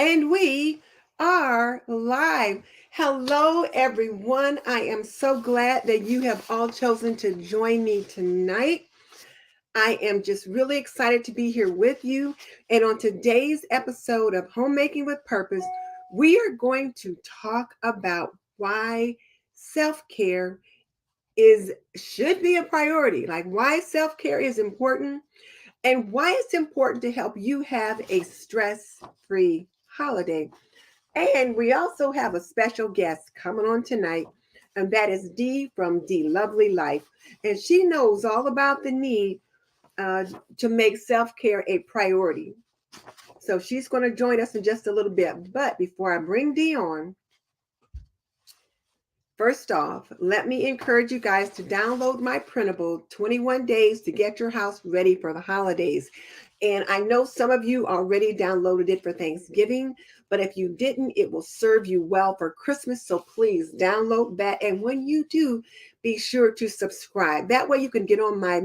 And we are live. Hello, everyone. I am so glad that you have all chosen to join me tonight. I am just really excited to be here with you. And on today's episode of Homemaking with Purpose, we are going to talk about why self-care is should be a priority, like why self-care is important and why it's important to help you have a stress-free holiday. And we also have a special guest coming on tonight, and that is Dee from Dee Lovely Life. And she knows all about the need uh, to make self care a priority. So she's going to join us in just a little bit. But before I bring Dee on, first off, let me encourage you guys to download my printable 21 Days to Get Your House Ready for the Holidays. And I know some of you already downloaded it for Thanksgiving, but if you didn't, it will serve you well for Christmas. So please download that. And when you do, be sure to subscribe. That way you can get on my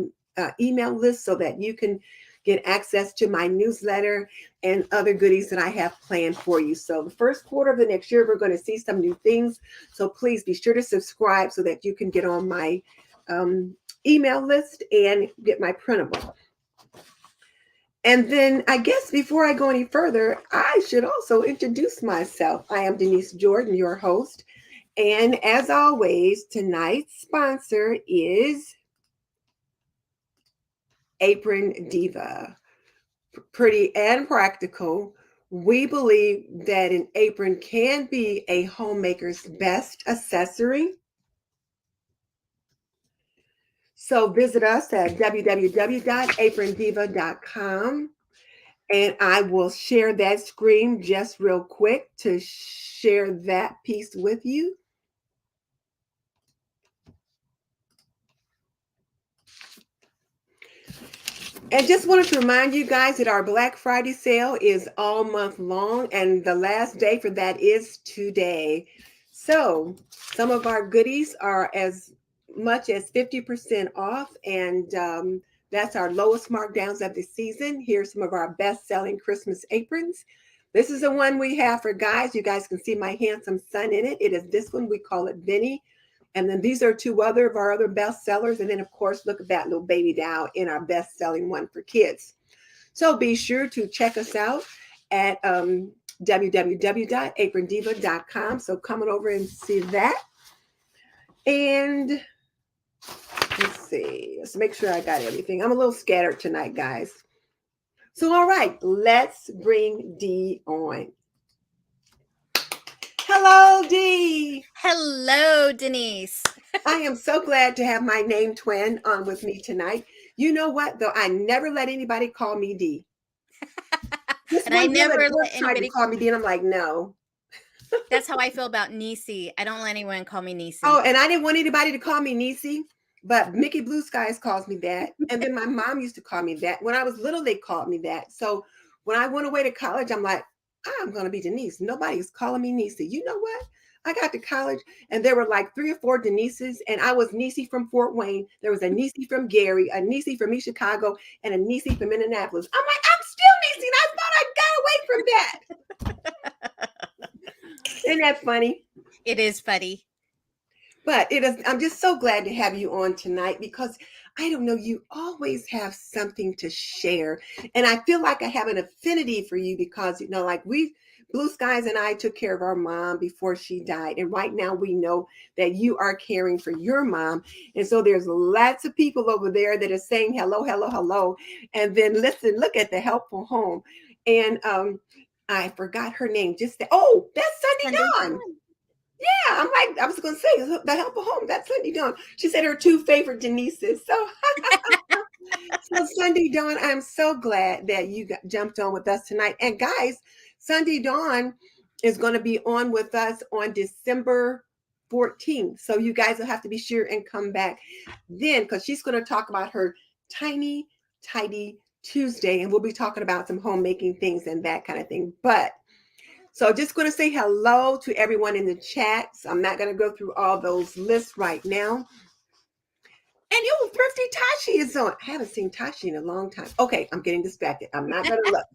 email list so that you can get access to my newsletter and other goodies that I have planned for you. So the first quarter of the next year, we're going to see some new things. So please be sure to subscribe so that you can get on my email list and get my printable. And then I guess before I go any further, I should also introduce myself. I am Denise Jordan, your host. And as always, tonight's sponsor is Apron Diva. Pretty and practical. We believe that an apron can be a homemaker's best accessory. So visit us at www.aprondiva.com. And I will share that screen just real quick to share that piece with you. And just wanted to remind you guys that our Black Friday sale is all month long, and the last day for that is today. So some of our goodies are as much as 50% off, and that's our lowest markdowns of the season. Here's some of our best-selling Christmas aprons. This is the one we have for guys. You guys can see my handsome son in it. It is this one. We call it Vinny. And then these are two other of our other best sellers. And then, of course, look at that little baby doll in our best-selling one for kids. So be sure to check us out at www.aprondiva.com. So coming over and see that. And let's see. Let's make sure I got everything. I'm a little scattered tonight, guys. So, all right, let's bring Dee on. Hello, Dee. Hello, Denise. I am so glad to have my name twin on with me tonight. You know what, though? I never let anybody call me Dee. This And I one girl never at work let tried to anybody. call me Dee, and I'm like, no. That's how I feel about Niecy. I don't let anyone call me Niecy. Oh, and I didn't want anybody to call me Niecy, but Mickey Blue Skies calls me that. And then my mom used to call me that. When I was little, they called me that. So when I went away to college, I'm like, I'm going to be Denise. Nobody's calling me Niecy. You know what? I got to college and there were like 3 or 4 Denises, and I was Niecy from Fort Wayne. There was a Niecy from Gary, a Niecy from East Chicago, and a Niecy from Indianapolis. I'm like, I'm still Niecy, and I thought I got away from that. Isn't that funny? It is funny. But it is, I'm just so glad to have you on tonight because I don't know, you always have something to share. And I feel like I have an affinity for you because, you know, like Blue Skies and I took care of our mom before she died. And right now we know that you are caring for your mom. And so there's lots of people over there that are saying hello, hello, hello. And then listen, look at the helpful home. And I forgot her name. Oh, that's Sunday Dawn. Yeah, I'm like, I was going to say, the help of home, that's Sunday Dawn. She said her 2 favorite Denises. So, so Sunday Dawn, I'm so glad that you jumped on with us tonight. And guys, Sunday Dawn is going to be on with us on December 14th. So you guys will have to be sure and come back then because she's going to talk about her tiny, tidy Tuesday. And we'll be talking about some homemaking things and that kind of thing. But so just going to say hello to everyone in the chat. So I'm not going to go through all those lists right now. And Thrifty Tashi is on. I haven't seen Tashi in a long time. Okay, I'm getting distracted. I'm not going to look.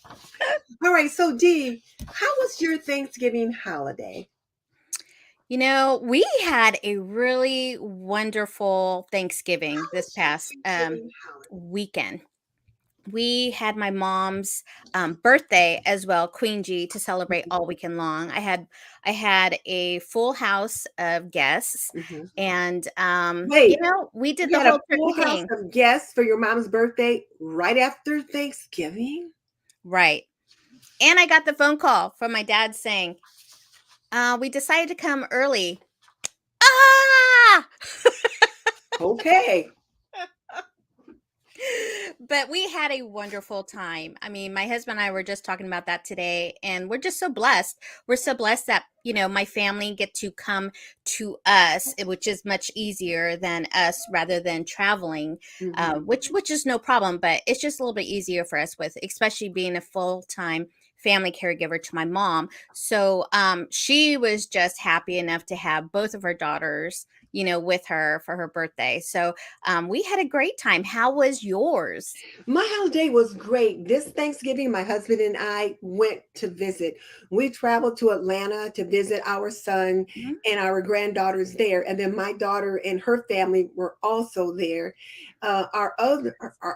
All right, so Dee, how was your Thanksgiving holiday? We had a really wonderful Thanksgiving How this was your past Thanksgiving holiday? weekend. We had my mom's birthday as well, Queen G, to celebrate all weekend long. I had a full house of guests, Mhm. and Wait, we did you the had a whole full turkey house thing. of guests for your mom's birthday right after Thanksgiving? Right. And I got the phone call from my dad saying, we decided to come early. Ah! Okay. But we had a wonderful time. I mean, my husband and I were just talking about that today, and we're just so blessed. We're so blessed that, my family get to come to us, which is much easier than us rather than traveling, Mhm. which is no problem, but it's just a little bit easier for us with, especially being a full-time family caregiver to my mom. So she was just happy enough to have both of her daughters, with her for her birthday. So we had a great time. How was yours? My holiday was great. This Thanksgiving, my husband and I went to visit. We traveled to Atlanta to visit our son Mhm. and our granddaughters there. And then my daughter and her family were also there. Our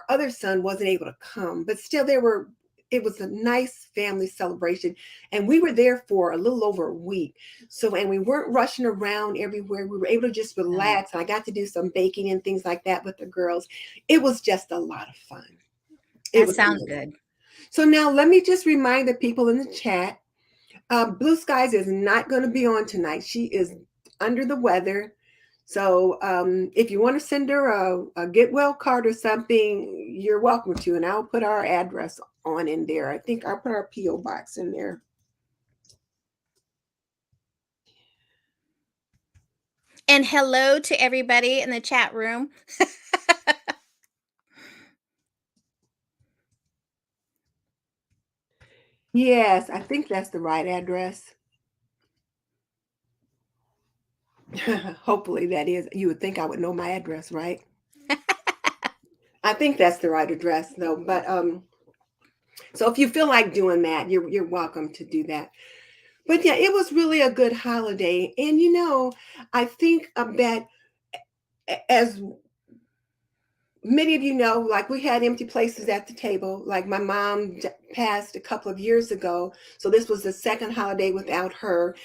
other son wasn't able to come, but still there were. It was a nice family celebration, and we were there for a little over a week. So, and we weren't rushing around everywhere. We were able to just Nice. relax. And I got to do some baking and things like that with the girls. It was just a lot of fun. It That was sounds amazing. good. So now let me just remind the people in the chat, Blue Skies is not going to be on tonight. She is under the weather. So if you want to send her a get well card or something, you're welcome to. And I'll put our address on in there. I think I'll put our P.O. box in there. And hello to everybody in the chat room. Yes, I think that's the right address. Hopefully that is. You would think I would know my address, right? I think that's the right address though. But so if you feel like doing that, you're welcome to do that. But yeah, it was really a good holiday. And I think that as many of you know, like we had empty places at the table. Like my mom passed a couple of years ago. So this was the second holiday without her.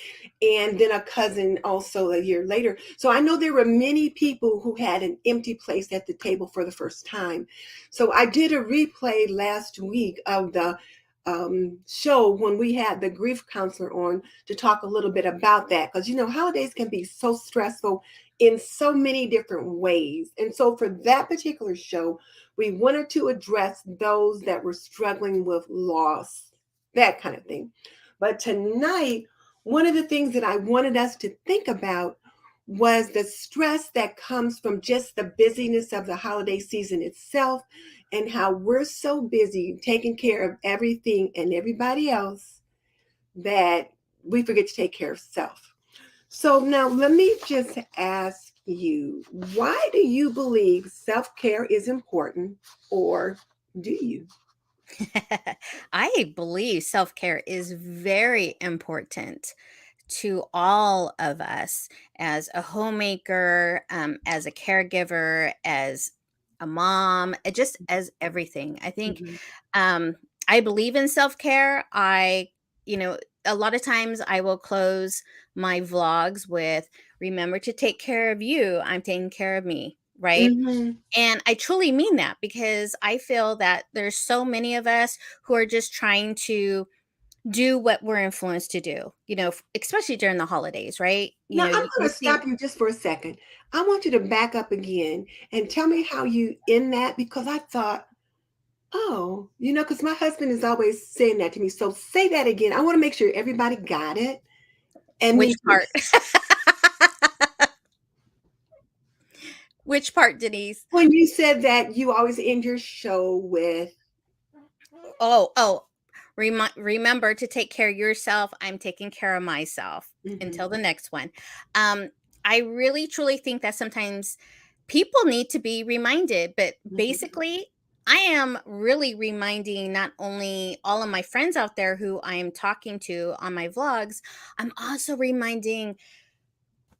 And then a cousin also a year later. So I know there were many people who had an empty place at the table for the first time. So I did a replay last week of the show when we had the grief counselor on to talk a little bit about that. Because, holidays can be so stressful in so many different ways. And so for that particular show, we wanted to address those that were struggling with loss, that kind of thing. But tonight, one of the things that I wanted us to think about was the stress that comes from just the busyness of the holiday season itself and how we're so busy taking care of everything and everybody else that we forget to take care of self. So now let me just ask you, why do you believe self-care is important, or do you? I believe self care is very important to all of us as a homemaker, as a caregiver, as a mom, just as everything. I think Mhm. um, I believe in self care. You know, a lot of times I will close my vlogs with, remember to take care of you. I'm taking care of me. Right. Mhm. And I truly mean that because I feel that there's so many of us who are just trying to do what we're influenced to do, especially during the holidays, right? Now I'm You going to see stop you just for a second. I want you to back up again and tell me how you end that, because I thought, oh, because my husband is always saying that to me. So say that again. I want to make sure everybody got it. And then which part. Which part, Denise? when you said that you always end your show with, Oh, remember to take care of yourself. I'm taking care of myself mhm, until the next one. Um, I really truly think that sometimes people need to be reminded, but mhm, basically, I am really reminding not only all of my friends out there who I am talking to on my vlogs, I'm also reminding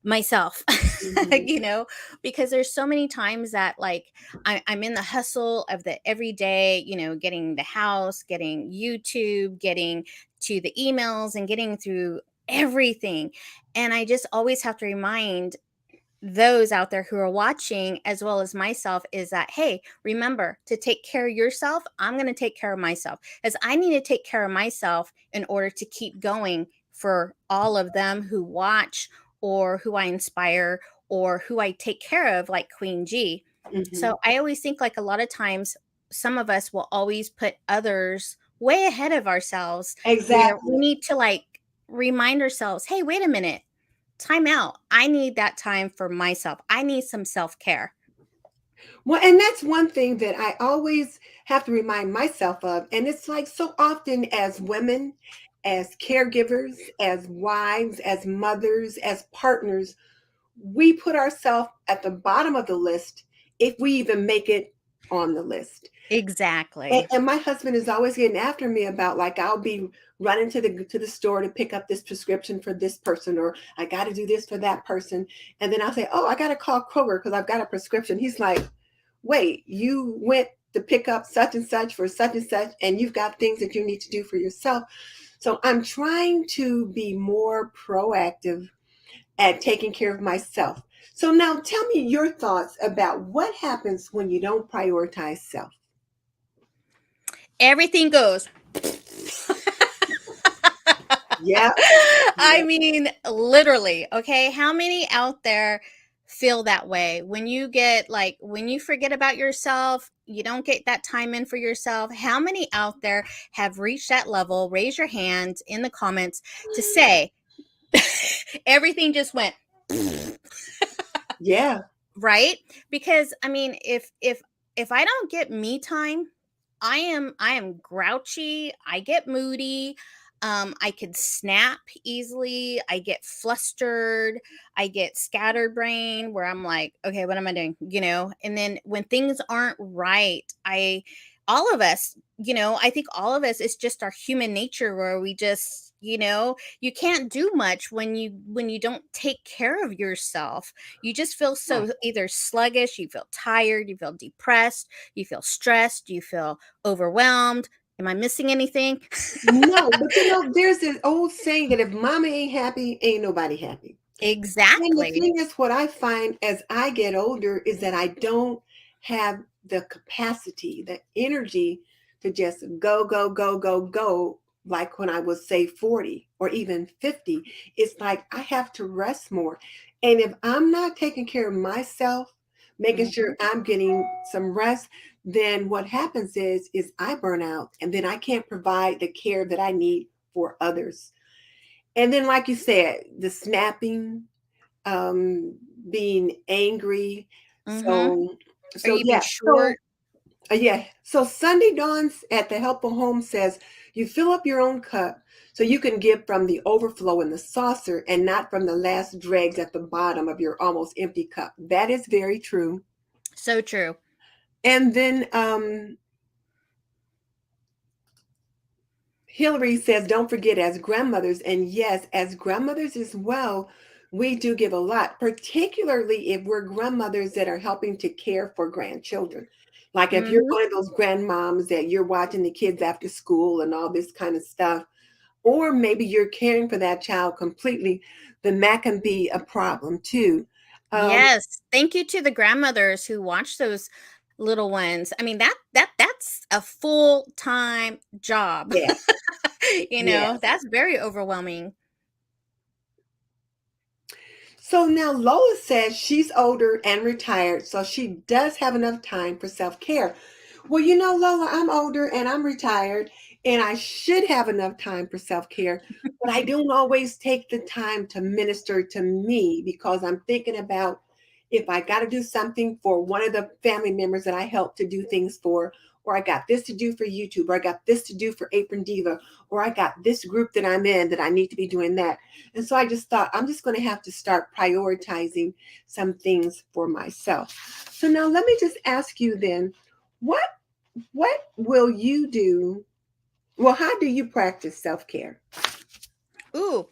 myself, Mhm. you know, because there's so many times that like I'm in the hustle of the everyday, getting the house, getting YouTube, getting to the emails, and getting through everything. And I just always have to remind those out there who are watching as well as myself is that, hey, remember to take care of yourself. I'm going to take care of myself, as I need to take care of myself in order to keep going for all of them who watch, or who I inspire, or who I take care of, like Queen G. Mhm. So I always think like a lot of times some of us will always put others way ahead of ourselves, where we Exactly. need to like remind ourselves, hey, wait a minute, time out. I need that time for myself. I need some self care. Well, and that's one thing that I always have to remind myself of. And it's like so often as women, as caregivers, as wives, as mothers, as partners, we put ourselves at the bottom of the list if we even make it on the list. And, Exactly. and my husband is always getting after me about like I'll be running to the store to pick up this prescription for this person, or I got to do this for that person, and then I'll say, "Oh, I got to call Kroger because I've got a prescription." He's like, "Wait, you went to pick up such and such for such and such, and you've got things that you need to do for yourself." So I'm trying to be more proactive at taking care of myself. So now tell me your thoughts about what happens when you don't prioritize self. Everything goes. Yeah. I Yeah. mean, literally. Okay. How many out there feel that way? When you get like, when you forget about yourself, you don't get that time in for yourself. How many out there have reached that level? Raise your hand in the comments to say, everything just went. Yeah. Right? Because I mean, if I don't get me time, I am grouchy, I get moody, I could snap easily, I get flustered, I get scatterbrain where I'm like, okay, what am I doing? And then when things aren't right, all of us, I think all of us, it's just our human nature where we just, you can't do much when you don't take care of yourself. You just feel Yeah. so either sluggish, you feel tired, you feel depressed, you feel stressed, you feel overwhelmed. Am I missing anything? No, but there's this old saying that if mama ain't happy, ain't nobody happy. And the Exactly. thing is, what I find as I get older is that I don't have the capacity, the energy to just go, go, go, go, go, like when I was, say, 40 or even 50. It's like I have to rest more. And if I'm not taking care of myself, making Mhm. sure I'm getting some rest, then what happens is I burn out and then I can't provide the care that I need for others. And then, like you said, the snapping, um, being angry. Mhm. So, Or so you be yeah, so short. yeah. So Sunday Dawns at the Helpful Home says you fill up your own cup so you can give from the overflow in the saucer and not from the last dregs at the bottom of your almost empty cup. That is very true. So true. And then Hillary says, don't forget, as grandmothers, and yes, as grandmothers as well, we do give a lot, particularly if we're grandmothers that are helping to care for grandchildren. Like if you're Mhm. one of those grandmoms that you're watching the kids after school and all this kind of stuff, or maybe you're caring for that child completely, then that can be a problem too. Um, Yes. Thank you to the grandmothers who watch those little ones. I mean, that's a full-time job. yeah, yeah. That's very overwhelming. So now Lola says she's older and retired, so she does have enough time for self care. Well, Lola, I'm older and I'm retired, and I should have enough time for self care, but I don't always take the time to minister to me because I'm thinking about if I got to do something for one of the family members that I help to do things for, or I got this to do for YouTube, or I got this to do for Apron Diva, or I got this group that I'm in that I need to be doing that. And so I just thought I'm just going to have to start prioritizing some things for myself. So now let me just ask you then, what what will you do? Well, how do you practice self-care? Ooh,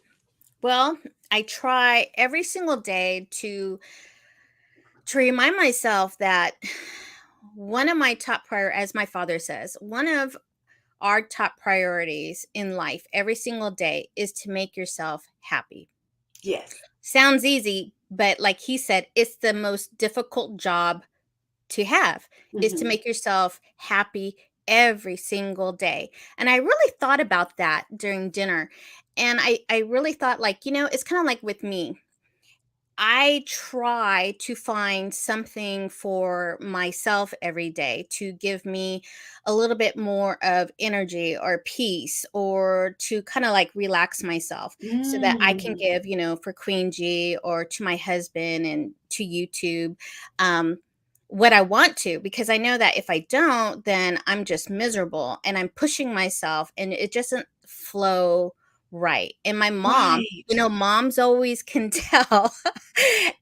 well, I try every single day to remind myself that one of my top prior as my father says, one of our top priorities in life every single day is to make yourself happy. Yes. Sounds easy, but like he said, it's the most difficult job to have is to Hmm. make yourself happy every single day. And I really thought about that during dinner. And I really thought, like, it's kind of like with me. I try to find something for myself every day to give me a little bit more of energy or peace or to kind of like relax myself so that I can Mm. give, for Queen G or to my husband and to YouTube um, what I want to, because I know that if I don't, then I'm just miserable and I'm pushing myself and it doesn't flow right. And my mom, Right. moms always can tell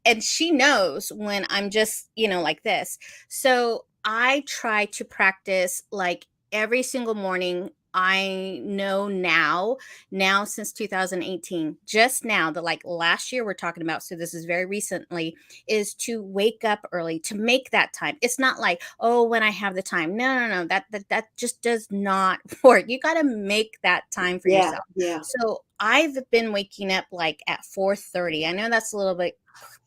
and she knows when I'm just, like this. So I try to practice like every single morning. I know now since 2018, just now, the like last year we're talking about. So this is very recently, is to wake up early, to make that time. It's not like, oh, when I have the time. No, no, no. That just does not work. You got to make that time for Yeah. yourself. Yeah. So I've been waking up like at 4:30. I know that's a little bit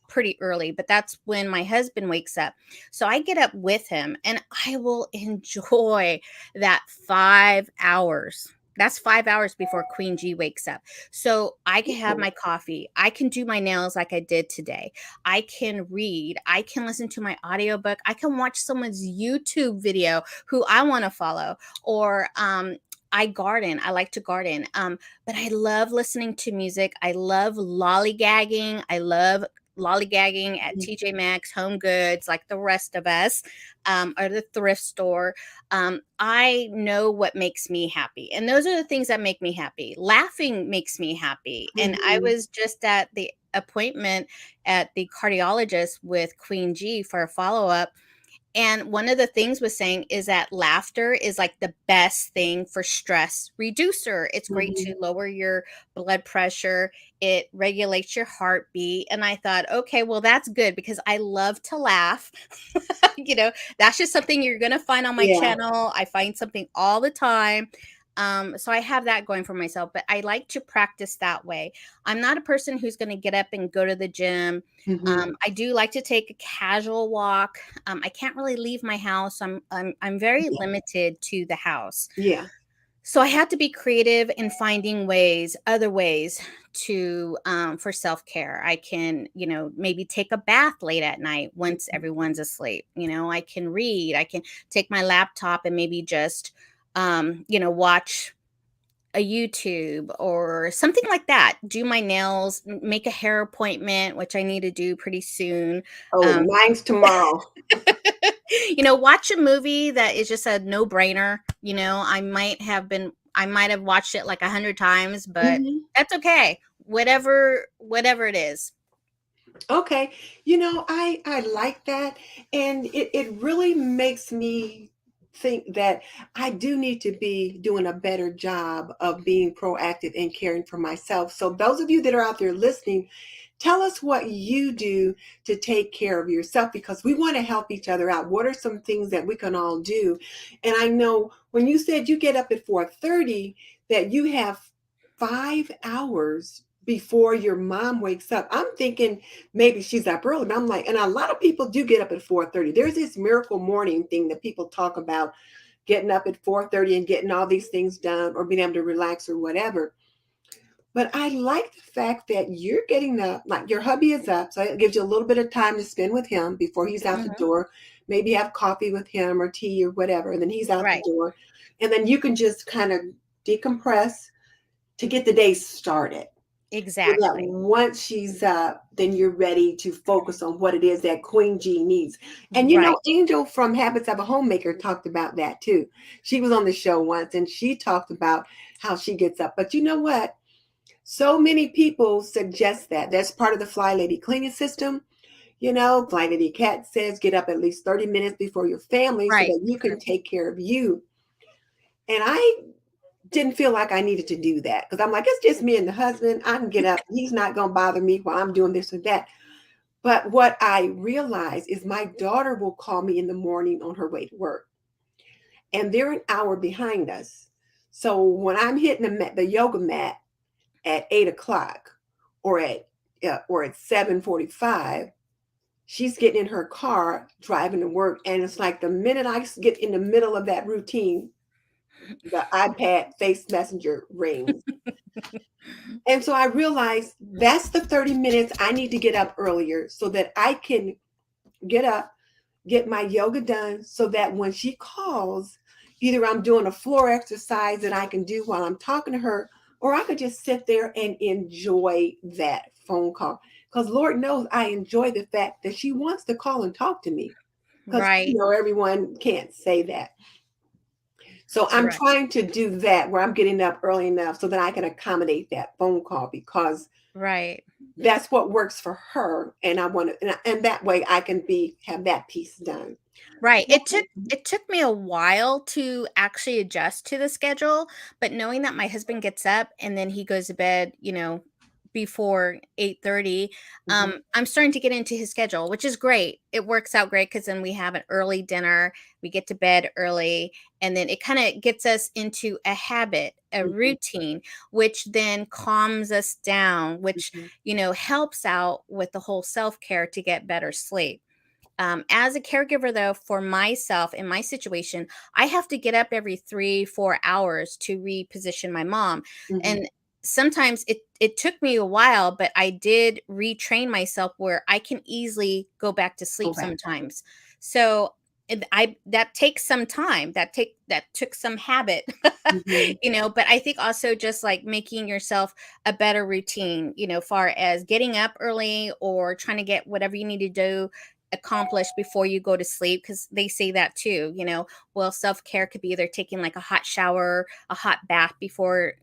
pretty early, but that's when my husband wakes up. So I get up with him and I will enjoy that 5 hours. That's 5 hours before Queen G wakes up. So I can have Ooh. my coffee. I can do my nails like I did today. I can read. I can listen to my audiobook. I can watch someone's YouTube video who I want to follow. Or I garden. I like to garden. But I love listening to music. I love lollygagging. I love lollygagging at TJ Maxx, Home Goods, like the rest of us, or the thrift store. I know what makes me happy. And those are the things that make me happy. Laughing makes me happy. And I Hmm. was just at the appointment at the cardiologist with Queen G for a follow up, and one of the things was saying is that laughter is like the best thing for stress reducer. It's great Hmm. to lower your blood pressure. It regulates your heartbeat. And I thought, okay, well, that's good because I love to laugh. That's just something you're going to find on my Yeah. channel. I find something all the time. So I have that going for myself, but I like to practice that way. I'm not a person who's going to get up and go to the gym. Hmm. I do like to take a casual walk. I can't really leave my house. I'm very Yeah. limited to the house. Yeah. So I had to be creative in finding other ways to for self care. I can, maybe take a bath late at night once everyone's asleep. I can read. I can take my laptop and maybe just, watch a YouTube or something like that. Do my nails, make a hair appointment, which I need to do pretty soon. Oh, Um, mine's tomorrow. watch a movie that is just a no brainer. I might have watched it like 100 times, but Hmm. that's okay. Whatever it is. Okay. I like that. And it really makes me think that I do need to be doing a better job of being proactive and caring for myself. So those of you that are out there listening, tell us what you do to take care of yourself because we want to help each other out. What are some things that we can all do? And I know when you said you get up at 4:30 that you have 5 hours before your mom wakes up. I'm thinking maybe she's up early. But I'm like, and a lot of people do get up at 4:30. There's this miracle morning thing that people talk about, getting up at 4:30 and getting all these things done or being able to relax or whatever. But I like the fact that you're getting up, like your hubby is up, so it gives you a little bit of time to spend with him before he's out the Mhm. door. Maybe have coffee with him or tea or whatever, and then he's out the Right. door. And then you can just kind of decompress to get the day started. So that Exactly. once she's up, then you're ready to focus on what it is that Queen G needs. And Right. Angel from Habits of a Homemaker talked about that too. She was on the show once and she talked about how she gets up. But you know what? So many people suggest that. That's part of the Fly Lady cleaning system. Like Lady Cat says, get up at least 30 minutes before your family so Right. that you can take care of you. And I didn't feel like I needed to do that because I'm like, it's just me and the husband. I can get up. He's not going to bother me while I'm doing this or that. But what I realized is my daughter will call me in the morning on her way to work, and they're an hour behind us. So when I'm hitting the yoga mat at 8 o'clock or at 7:45, she's getting in her car driving to work, and it's like the minute I get in the middle of that routine, the iPad face messenger rings. And so I realized that's the 30 minutes I need to get up earlier so that I can get up, get my yoga done, so that when she calls, either I'm doing a floor exercise that I can do while I'm talking to her, or I could just sit there and enjoy that phone call. Because Lord knows I enjoy the fact that she wants to call and talk to me. Because Right. everyone can't say that. So I'm Right. trying to do that where I'm getting up early enough so that I can accommodate that phone call because Right. that's what works for her, and I want to, and that way I can have that piece done. Right. It took me a while to actually adjust to the schedule, but knowing that my husband gets up and then he goes to bed, before 8:30, Mhm. I'm starting to get into his schedule, which is great. It works out great because then we have an early dinner, we get to bed early, and then it kind of gets us into a habit, a Mhm. routine, which then calms us down, which, Mhm. helps out with the whole self-care to get better sleep. As a caregiver, though, for myself in my situation, I have to get up every 3, 4 hours to reposition my mom. Mhm. And sometimes it took me a while, but I did retrain myself where I can easily go back to Go sleep back. sometimes. So I that takes some time. That took some habit, Mhm. but I think also just like making yourself a better routine, far as getting up early or trying to get whatever you need to do accomplished before you go to sleep, because they say that too. Well, self-care could be either taking like a hot shower, a hot bath before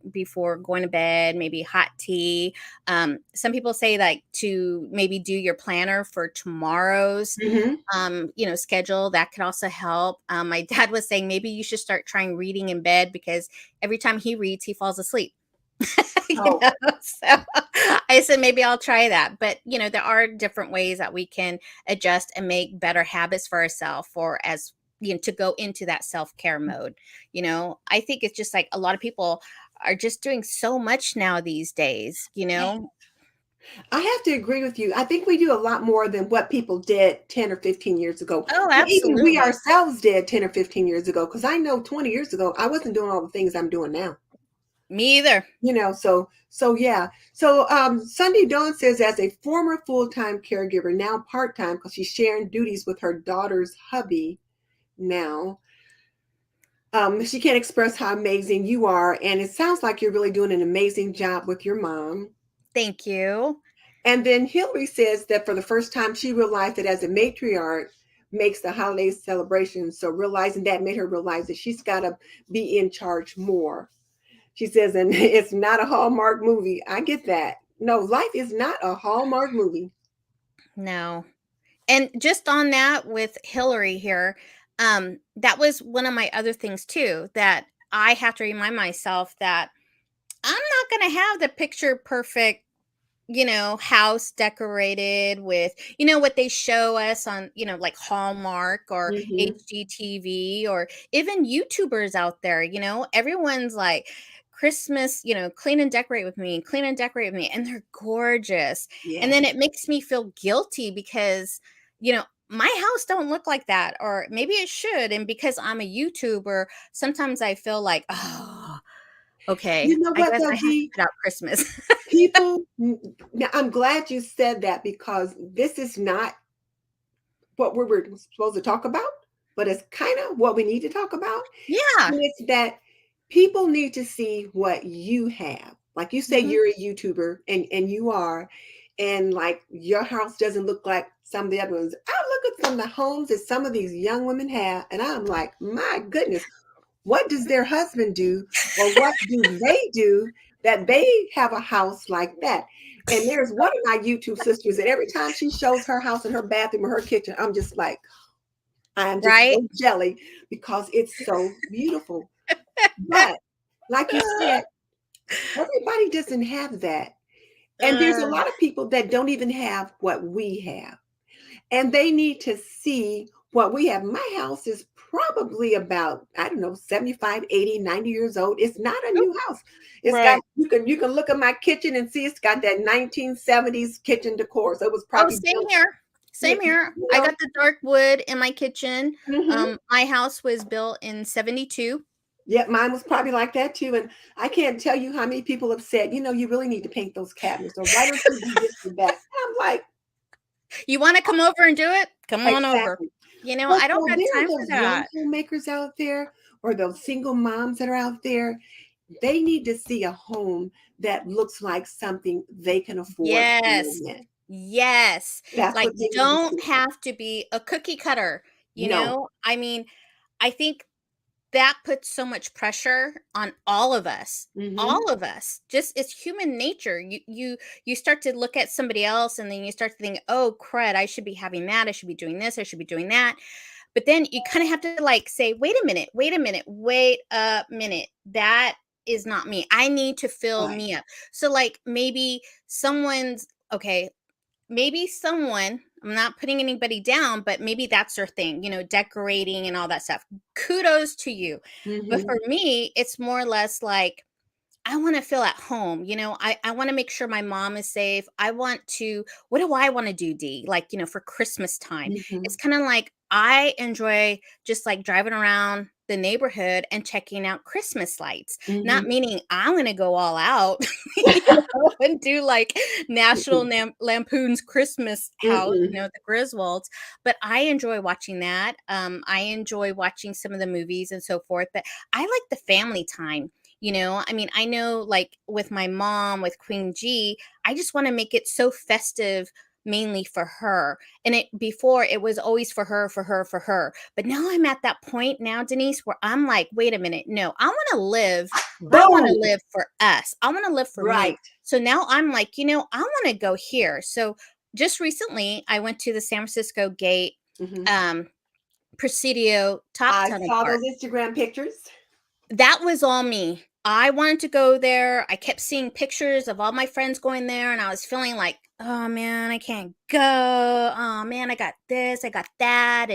going to bed, maybe hot tea. Some people say like to maybe do your planner for tomorrow's Mhm. schedule. That could also help. My dad was saying maybe you should start trying reading in bed because every time he reads he falls asleep. Oh, So I said maybe I'll try that. But there are different ways that we can adjust and make better habits for ourselves, for as to go into that self-care mode. I think it's just like a lot of people are just doing so much now these days, I have to agree with you. I think we do a lot more than what people did 10 or 15 years ago. Oh, Or even we absolutely. ourselves did 10 or 15 years ago. Because I know 20 years ago, I wasn't doing all the things I'm doing now. Me either. So yeah. So Sunday Dawn says, as a former full-time caregiver, now part-time because she's sharing duties with her daughter's hubby now. She can't express how amazing you are, and it sounds like you're really doing an amazing job with your mom. Thank you. And then Hillary says that for the first time, she realized that as a matriarch makes the holiday celebration. So realizing that made her realize that she's got to be in charge more. She says, and it's not a Hallmark movie. I get that. No, life is not a Hallmark movie. No. And just on that with Hillary here, that was one of my other things too, that I have to remind myself that I'm not going to have the picture perfect, house decorated with, what they show us on, like Hallmark or Hmm. HGTV, or even YouTubers out there. Everyone's like, Christmas, clean and decorate with me, clean and decorate with me. And they're gorgeous. And then Yes. it makes me feel guilty because, my house don't look like that, or maybe it should. And because I'm a YouTuber, sometimes I feel like, oh, okay, You know I what, guess though, I have to Dee? put out Christmas. People, now I'm glad you said that because this is not what we were supposed to talk about, but it's kind of what we need to talk about. Yeah. And it's that people need to see what you have. Like you say, Mhm. you're a YouTuber, and you are, and like your house doesn't look like some of the other ones. I look at some of the homes that some of these young women have, and I'm like, my goodness, what does their husband do, or what do they do that they have a house like that? And there's one of my YouTube sisters, and every time she shows her house and her bathroom or her kitchen, I'm just like, I'm just Right? so jelly because it's so beautiful. But like you said, everybody doesn't have that. And there's a Uh, lot of people that don't even have what we have. And they need to see what we have. My house is probably about, I don't know, 75, 80, 90 years old. It's not a oh, new house. It's got, right. you can look at my kitchen and see it's got that 1970s kitchen decor. So it was Oh, probably same built, here. you Same here. I know. got the dark wood in my kitchen. Hmm. My house was built in 72. Yeah, mine was probably like that too. And I can't tell you how many people have said, you really need to paint those cabinets, or why don't you do this or that? And I'm like, You want to come over and do it? Come on over. exactly. But I don't so got there are time for those young that. homemakers out there, or those single moms that are out there. They need to see a home that looks like something they can afford to live Yes. in. Yes. That's Like, what they need to don't see. have to be a cookie cutter, you No. know? I mean, I think that puts so much pressure on all of us. Hmm. All of us. Just it's human nature. You start to look at somebody else and then you start to think, "Oh, crud, I should be having that. I should be doing this. I should be doing that." But then you kind of have to like say, "Wait a minute. Wait a minute. Wait a minute. That is not me. I need to fill Right. me up." So like maybe someone's okay, maybe someone, I'm not putting anybody down, but maybe that's their thing, decorating and all that stuff. Kudos to you. But Hmm. for me, it's more or less like I want to feel at home. I want to make sure my mom is safe. What do I want to do, Dee? Like, for Christmas time. Hmm. It's kind of like I enjoy just like driving around the neighborhood and checking out Christmas lights. Not Hmm. meaning I'm going to go all out and do like National Lampoon's Christmas house, Mm-mm. the Griswolds. But I enjoy watching that. I enjoy watching some of the movies and so forth. But I like the family time. I mean, I know like with my mom, with Queen G, I just want to make it so festive mainly for her. And it before it was always for her, for her, for her. But now I'm at that point now, Denise, where I'm like, wait a minute, no, I want to Boom. live for us. I want to live for me. Right. So now I'm like, I want to go here. So just recently I went to the San Francisco Gate Hmm. um Presidio Top I Tunnel saw Park. those Instagram pictures. That was all me. I wanted to go there. I kept seeing pictures of all my friends going there, and I was feeling like, oh man, I can't go. Oh man, I got this, I got that.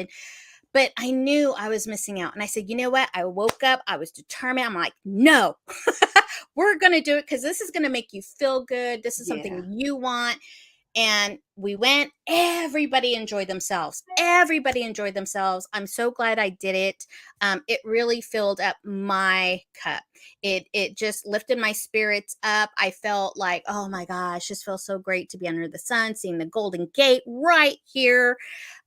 But I knew I was missing out. And I said, you know what? I woke up, I was determined. I'm like, no, we're going to do it because this is going to make you feel good. This is Yeah. something you want. And we went. Everybody enjoyed themselves. Everybody enjoyed themselves. I'm so glad I did it. It really filled up my cup. It just lifted my spirits up. I felt like, oh my gosh, this feels so great to be under the sun, seeing the Golden Gate right here,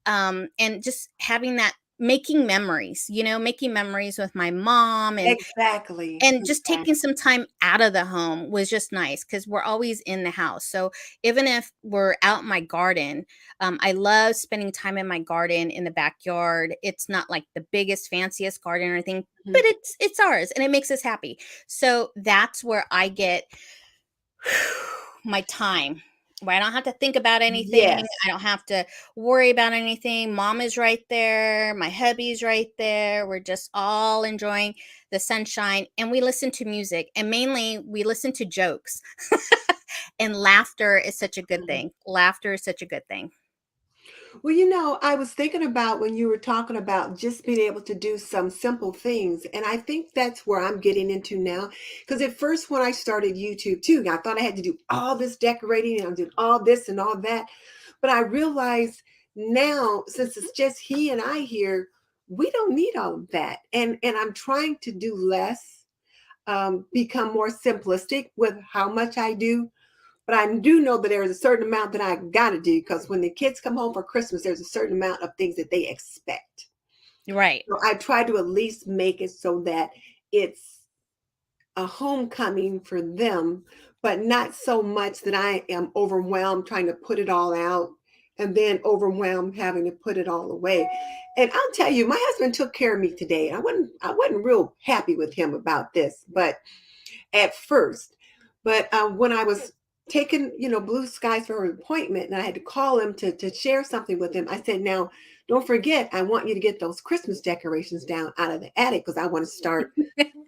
and just having that, making memories with my mom, Exactly. and just taking Exactly. some time out of the home was just nice because we're always in the house. So even if we're out in my garden, I love spending time in my garden in the backyard. It's not like the biggest, fanciest garden or anything, but Mhm. it's ours and it makes us happy. So that's where I get my time, where I don't have to think about anything. Yes. I don't have to worry about anything. Mom is right there. My hubby's right there. We're just all enjoying the sunshine and we listen to music, and mainly we listen to jokes. And laughter is such a good Mhm. thing. Laughter is such a good thing. Well, I was thinking about when you were talking about just being able to do some simple things. And I think that's where I'm getting into now. Because at first, when I started YouTube too, I thought I had to do all this decorating and I'm doing all this and all that. But I realized now, since it's just he and I here, we don't need all of that. And I'm trying to do less, become more simplistic with how much I do. But I do know that there is a certain amount that I got to do because when the kids come home for Christmas, there's a certain amount of things that they expect. Right. So I try to at least make it so that it's a homecoming for them, but not so much that I am overwhelmed trying to put it all out and then overwhelmed having to put it all away. And I'll tell you, my husband took care of me today. I wasn't real happy with him about this, but at first. But when I was taken, blue skies for an appointment, and I had to call him to share something with him. I said, now, don't forget, I want you to get those Christmas decorations down out of the attic because I want to start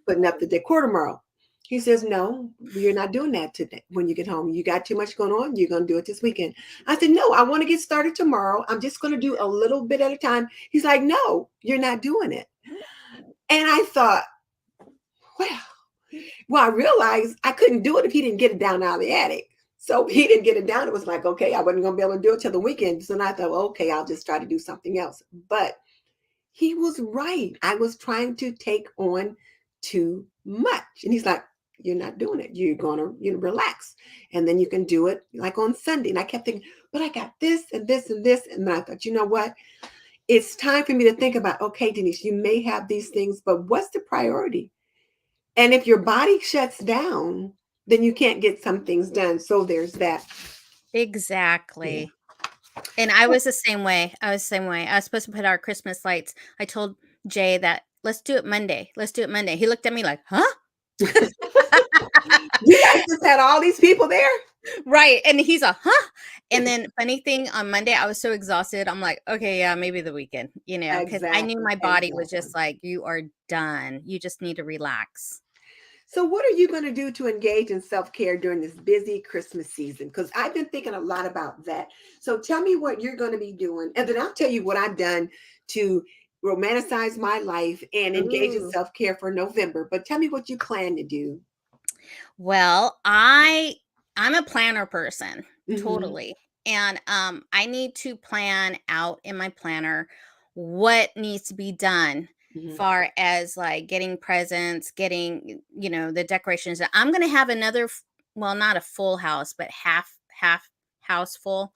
putting up the decor tomorrow. He says, no, you're not doing that today. When you get home, you got too much going on. You're going to do it this weekend. I said, no, I want to get started tomorrow. I'm just going to do a little bit at a time. He's like, no, you're not doing it. And I thought, well, I realized I couldn't do it if he didn't get it down out of the attic. So he didn't get it down. It was like, okay, I wasn't going to be able to do it till the weekend. So then I thought, well, okay, I'll just try to do something else. But he was right. I was trying to take on too much. And he's like, you're not doing it. You're going to relax. And then you can do it like on Sunday. And I kept thinking, but I got this and this and this. And then I thought, you know what? It's time for me to think about, okay, Denise, you may have these things, but what's the priority? And if your body shuts down, then you can't get some things done. So there's that. Exactly. Yeah. And I was the same way. I was supposed to put our Christmas lights. I told Jay that let's do it Monday. Let's do it Monday. He looked at me like, huh? You guys just had all these people there? Right. And he's a, huh? And then funny thing, on Monday, I was so exhausted. I'm like, okay, yeah, maybe the weekend, because I knew my body was just like, you are done. You just need to relax. So what are you going to do to engage in self-care during this busy Christmas season? Because I've been thinking a lot about that. So tell me what you're going to be doing. And then I'll tell you what I've done to romanticize my life and engage in self-care for November. But tell me what you plan to do. Well, I'm a planner person, totally. And I need to plan out in my planner what needs to be done far as like getting presents, getting, the decorations. I'm going to have another, well, not a full house, but half house full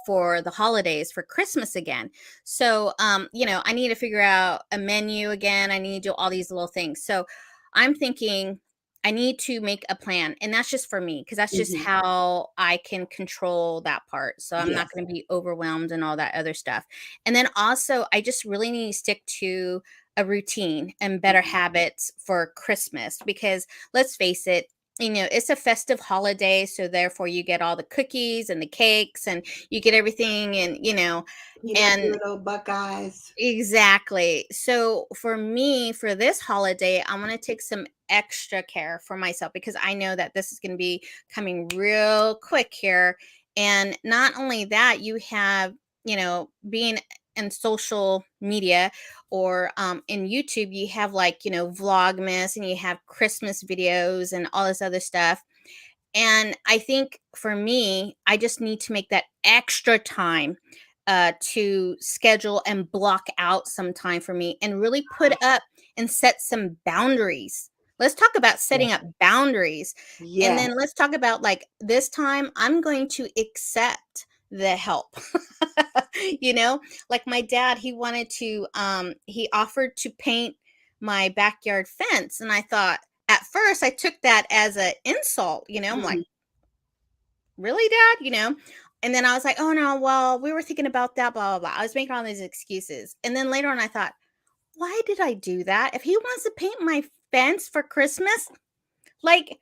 for the holidays, for Christmas again. So, I need to figure out a menu again. I need to do all these little things. So I'm thinking I need to make a plan, and that's just for me because that's just how I can control that part. So I'm not going to be overwhelmed and all that other stuff. And then also, I just really need to stick to a routine and better habits for Christmas because let's face it, it's a festive holiday, so therefore you get all the cookies and the cakes and you get everything and and little Buckeyes. Exactly. So for me, for this holiday, I'm going to take some extra care for myself because I know that this is going to be coming real quick here. And not only that, you have, being in social media or in YouTube, you have like, Vlogmas and you have Christmas videos and all this other stuff. And I think for me, I just need to make that extra time to schedule and block out some time for me and really put up and set some boundaries. Let's talk about setting up boundaries. And then let's talk about like this time I'm going to accept the help. Like my dad, he wanted to, he offered to paint my backyard fence. And I thought, at first I took that as an insult, I'm like, really, Dad? And then I was like, oh no, well, we were thinking about that, blah, blah, blah. I was making all these excuses. And then later on I thought, why did I do that? If he wants to paint my fence for Christmas, like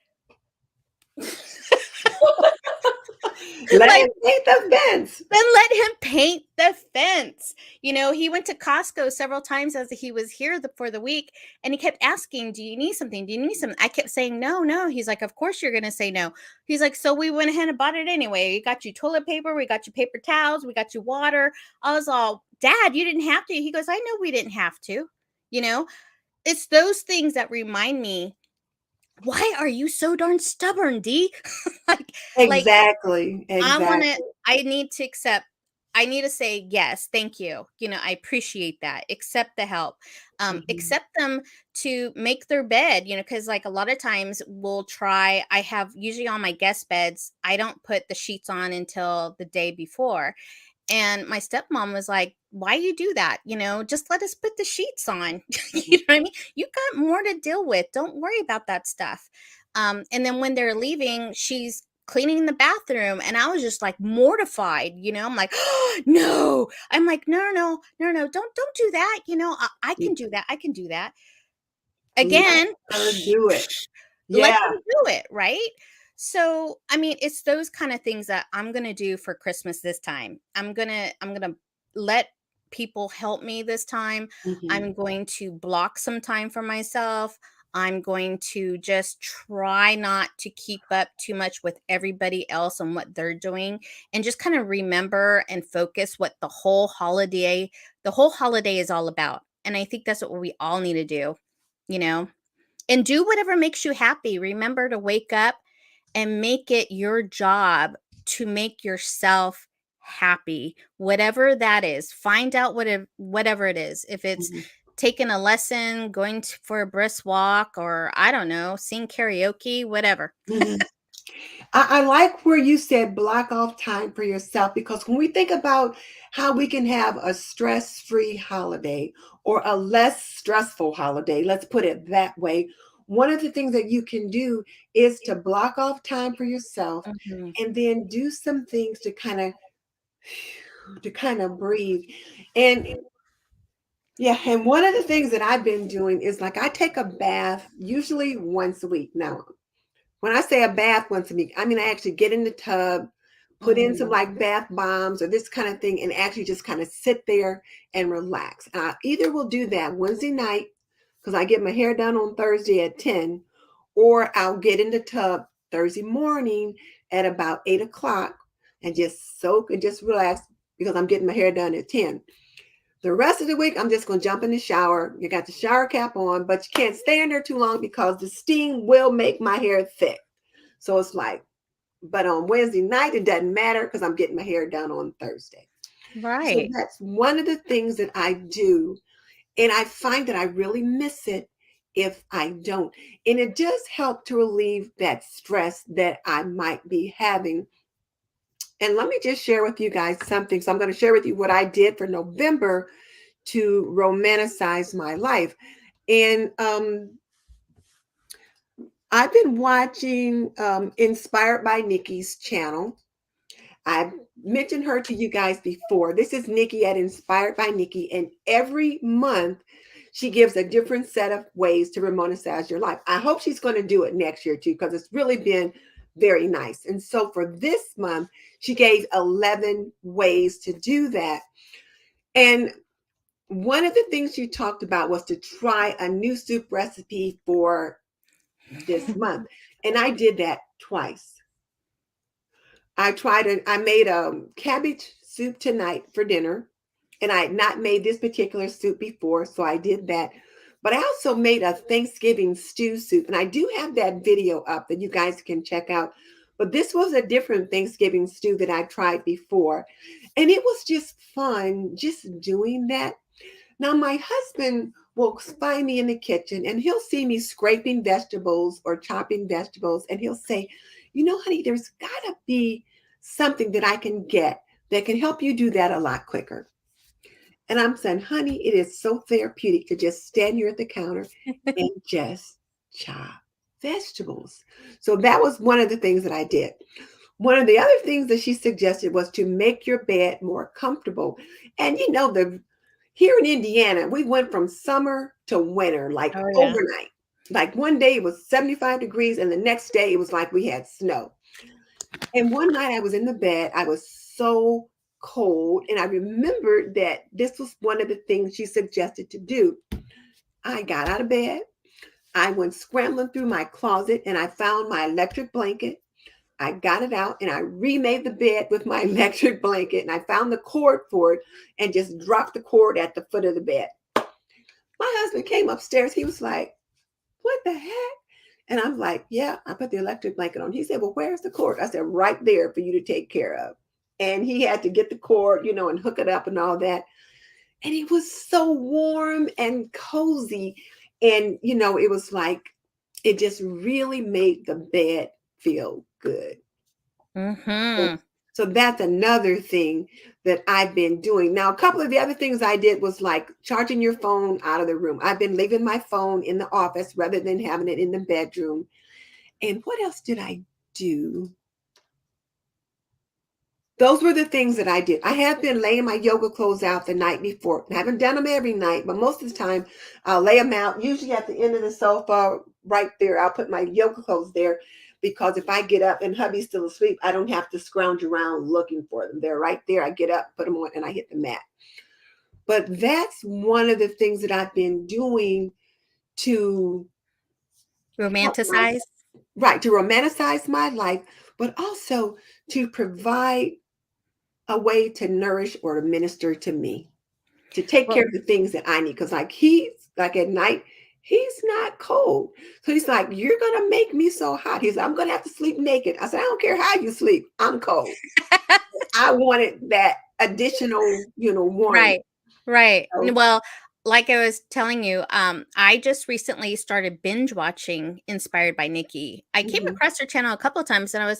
Let him paint the fence. Then let him paint the fence. He went to Costco several times as he was here for the week, and he kept asking, do you need something? Do you need something? I kept saying, no, no. He's like, of course you're going to say no. He's like, so we went ahead and bought it anyway. We got you toilet paper. We got you paper towels. We got you water. I was all, Dad, you didn't have to. He goes, I know we didn't have to. It's those things that remind me, why are you so darn stubborn, Dee? Exactly. I need to accept. I need to say, yes, thank you. I appreciate that. Accept the help. Accept them to make their bed, because like a lot of times I have usually on my guest beds, I don't put the sheets on until the day before. And my stepmom was like, why you do that? Just let us put the sheets on. You know what I mean? You got more to deal with. Don't worry about that stuff. And then when they're leaving, she's cleaning the bathroom. And I was just like mortified, I'm like, oh, no. I'm like, no, don't do that. I can do that. I can do that. Again, let her do it. Let them do it, right? So, I mean, it's those kind of things that I'm going to do for Christmas this time. I'm going to let people help me this time. Mhm. I'm going to block some time for myself. I'm going to just try not to keep up too much with everybody else and what they're doing, and just kind of remember and focus what the whole holiday is all about. And I think that's what we all need to do, you know. And do whatever makes you happy. Remember to wake up and make it your job to make yourself happy, whatever that is. Find out whatever it is. If it's Mhm. taking a lesson, going for a brisk walk, or I don't know, sing karaoke, whatever. Mhm. I like where you said block off time for yourself, because when we think about how we can have a stress-free holiday or a less stressful holiday, let's put it that way, one of the things that you can do is to block off time for yourself Mhm. and then do some things to kind of breathe. And yeah, and one of the things that I've been doing is like I take a bath usually once a week. Now, when I say a bath once a week, I mean I actually get in the tub, put in some Mm. like bath bombs or this kind of thing, and actually just kind of sit there and relax. And I either will do that Wednesday night because I get my hair done on Thursday at 10, or I'll get in the tub Thursday morning at about 8 o'clock and just soak and just relax because I'm getting my hair done at 10. The rest of the week, I'm just going to jump in the shower. You got the shower cap on, but you can't stay in there too long because the steam will make my hair thick. So it's like, but on Wednesday night, it doesn't matter because I'm getting my hair done on Thursday. So Right. that's one of the things that I do. And I find that I really miss it if I don't. And it does help to relieve that stress that I might be having. And let me just share with you guys something. So I'm going to share with you what I did for November to romanticize my life. And I've been watching Inspired by Nikki's channel. I've mentioned her to you guys before. This is Nikki at Inspired by Nikki, and every month she gives a different set of ways to romanticize your life. I hope she's going to do it next year too, because it's really been very nice. And so for this month, she gave 11 ways to do that. And one of the things she talked about was to try a new soup recipe for this month. And I did that twice. I made a cabbage soup tonight for dinner, and I had not made this particular soup before, so I did that. But I also made a Thanksgiving stew soup, and I do have that video up that you guys can check out. But this was a different Thanksgiving stew that I tried before, and it was just fun just doing that. Now, my husband will find me in the kitchen and he'll see me scraping vegetables or chopping vegetables, and he'll say, "You know, honey, there's got to be something that I can get that can help you do that a lot quicker." And I'm saying, "Honey, it is so therapeutic to just stand here at the counter and just chop vegetables." So that was one of the things that I did. One of the other things that she suggested was to make your bed more comfortable. And the here in Indiana, we went from summer to winter like Oh yeah. overnight. Like one day it was 75 degrees and the next day it was like we had snow. And one night I was in the bed, I was so cold, and I remembered that this was one of the things she suggested to do. I got out of bed, I went scrambling through my closet, and I found my electric blanket. I got it out and I remade the bed with my electric blanket, and I found the cord for it and just dropped the cord at the foot of the bed. My husband came upstairs. He was like, "What the heck?" And I'm like, "Yeah, I put the electric blanket on." He said, "Well, where's the cord?" I said, "Right there for you to take care of." And he had to get the cord, and hook it up and all that. And it was so warm and cozy. And, it was like, it just really made the bed feel good. So Mhm. so that's another thing that I've been doing. Now, a couple of the other things I did was like charging your phone out of the room. I've been leaving my phone in the office rather than having it in the bedroom. And what else did I do? Those were the things that I did. I have been laying my yoga clothes out the night before. I haven't done them every night, but most of the time I'll lay them out, usually at the end of the sofa right there. I'll put my yoga clothes there. because if I get up and hubby's still asleep, I don't have to scrounge around looking for them. They're right there. I get up, put them on, and I hit the mat. But that's one of the things that I've been doing to help my, Romanticize. right, to romanticize my life, but also to provide a way to nourish or to minister to me, to take Well, care of the things that I need. Because like he's like at night, he's not cold. So he's like, you're gonna make me so hot. He's like, I'm gonna have to sleep naked. I said, I don't care how you sleep, I'm cold. I wanted that additional, warmth. right, right. So, Well, like I was telling you, I just recently started binge watching Inspired by Nikki. I came mhm. across her channel a couple of times, and I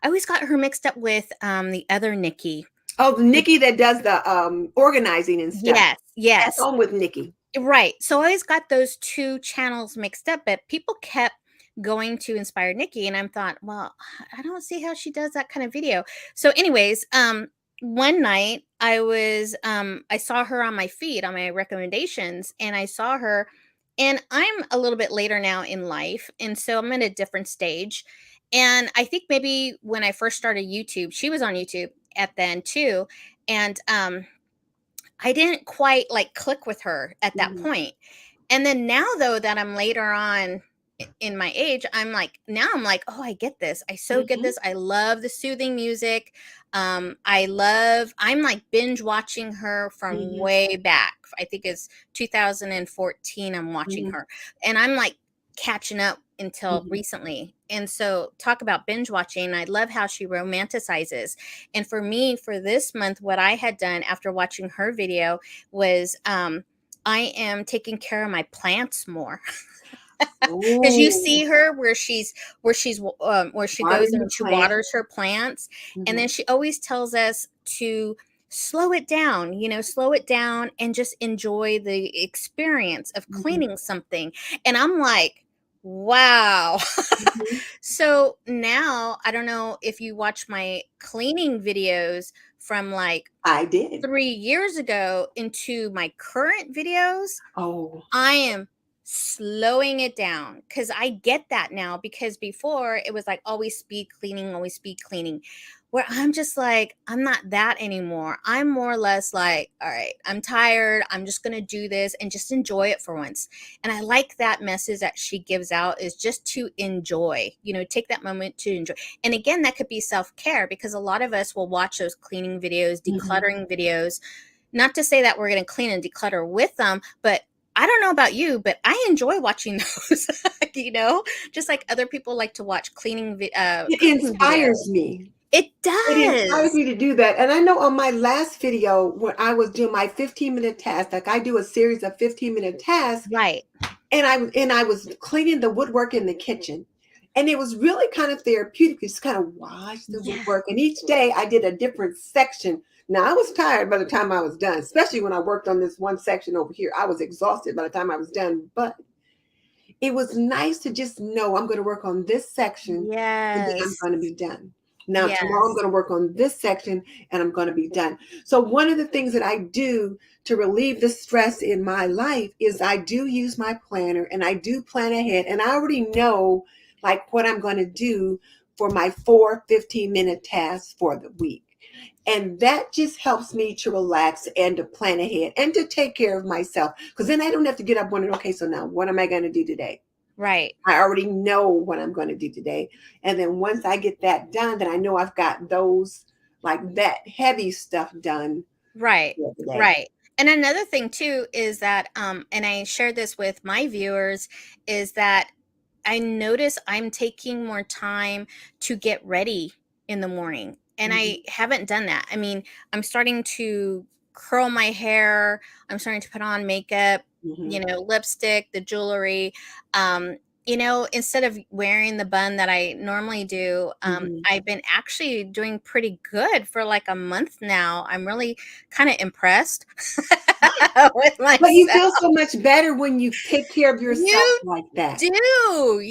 always got her mixed up with the other Nikki. Oh, Nikki that does the organizing and stuff. Yes, That's yes. on with Nikki. Right. So I always got those two channels mixed up, but people kept going to Inspire Nikki, and I thought, well, I don't see how she does that kind of video. So, anyways, one night I saw her on my feed on my recommendations, and I saw her, and I'm a little bit later now in life, and so I'm in a different stage. And I think maybe when I first started YouTube, she was on YouTube at then too. And I didn't quite like click with her at that Mhm, point. And then now though that I'm later on in my age, I'm like, oh, I get this. I so get mhm, this. I love the soothing music. I'm like binge watching her from mhm, way back. I think it's 2014 I'm watching mhm, her. And I'm like catching up until mhm. recently. And so talk about binge watching. I love how she romanticizes. And for me, for this month, what I had done after watching her video was I am taking care of my plants more. Because you Oh, see her where she goes watering and the she plant. waters her plants, and then Mhm, she always tells us to slow it down, slow it down and just enjoy the experience of mhm, cleaning something. And I'm like, wow. mhm. So now I don't know if you watch my cleaning videos from like I did. 3 years ago into my current videos. Oh, I am slowing it down because I get that now, because before it was like always speed cleaning, where I'm just like, I'm not that anymore. I'm more or less like, all right, I'm tired. I'm just going to do this and just enjoy it for once. And I like that message that she gives out, is just to enjoy, take that moment to enjoy. And again, that could be self care, because a lot of us will watch those cleaning videos, mhm. decluttering videos, not to say that we're going to clean and declutter with them, but I don't know about you, but I enjoy watching those, just like other people like to watch It cooking videos. inspires me. It It inspires does. me to do that. And I know on my last video, when I was doing my 15-minute task, like I do a series of 15-minute tasks, Right. and I was cleaning the woodwork in the kitchen. And it was really kind of therapeutic to just kind of watch the Yeah. woodwork. And each day I did a different section. Now I was tired by the time I was done, especially when I worked on this one section over here. I was exhausted by the time I was done. But it was nice to just know I'm going to work on this section and then I'm Yes. going to be done. Now, tomorrow I'm Yes. going to work on this section and I'm going to be done. So, one of the things that I do to relieve the stress in my life is I do use my planner and I do plan ahead. And I already know like what I'm going to do for my 4 15-minute tasks for the week. And that just helps me to relax and to plan ahead and to take care of myself. Because then I don't have to get up wondering, okay, so now what am I going to do today? Right. I already know what I'm going to do today. And then once I get that done, then I know I've got those like that heavy stuff done Right. for the day. Right. And another thing too is that and I share this with my viewers, is that I notice I'm taking more time to get ready in the morning. And Mhm, I haven't done that. I mean, I'm starting to curl my hair, I'm starting to put on makeup, mhm, lipstick, the jewelry. Um, instead of wearing the bun that I normally do, mhm. I've been actually doing pretty good for like a month now. I'm really kind of impressed with But you myself. feel so much better when you take care of yourself You like that. do.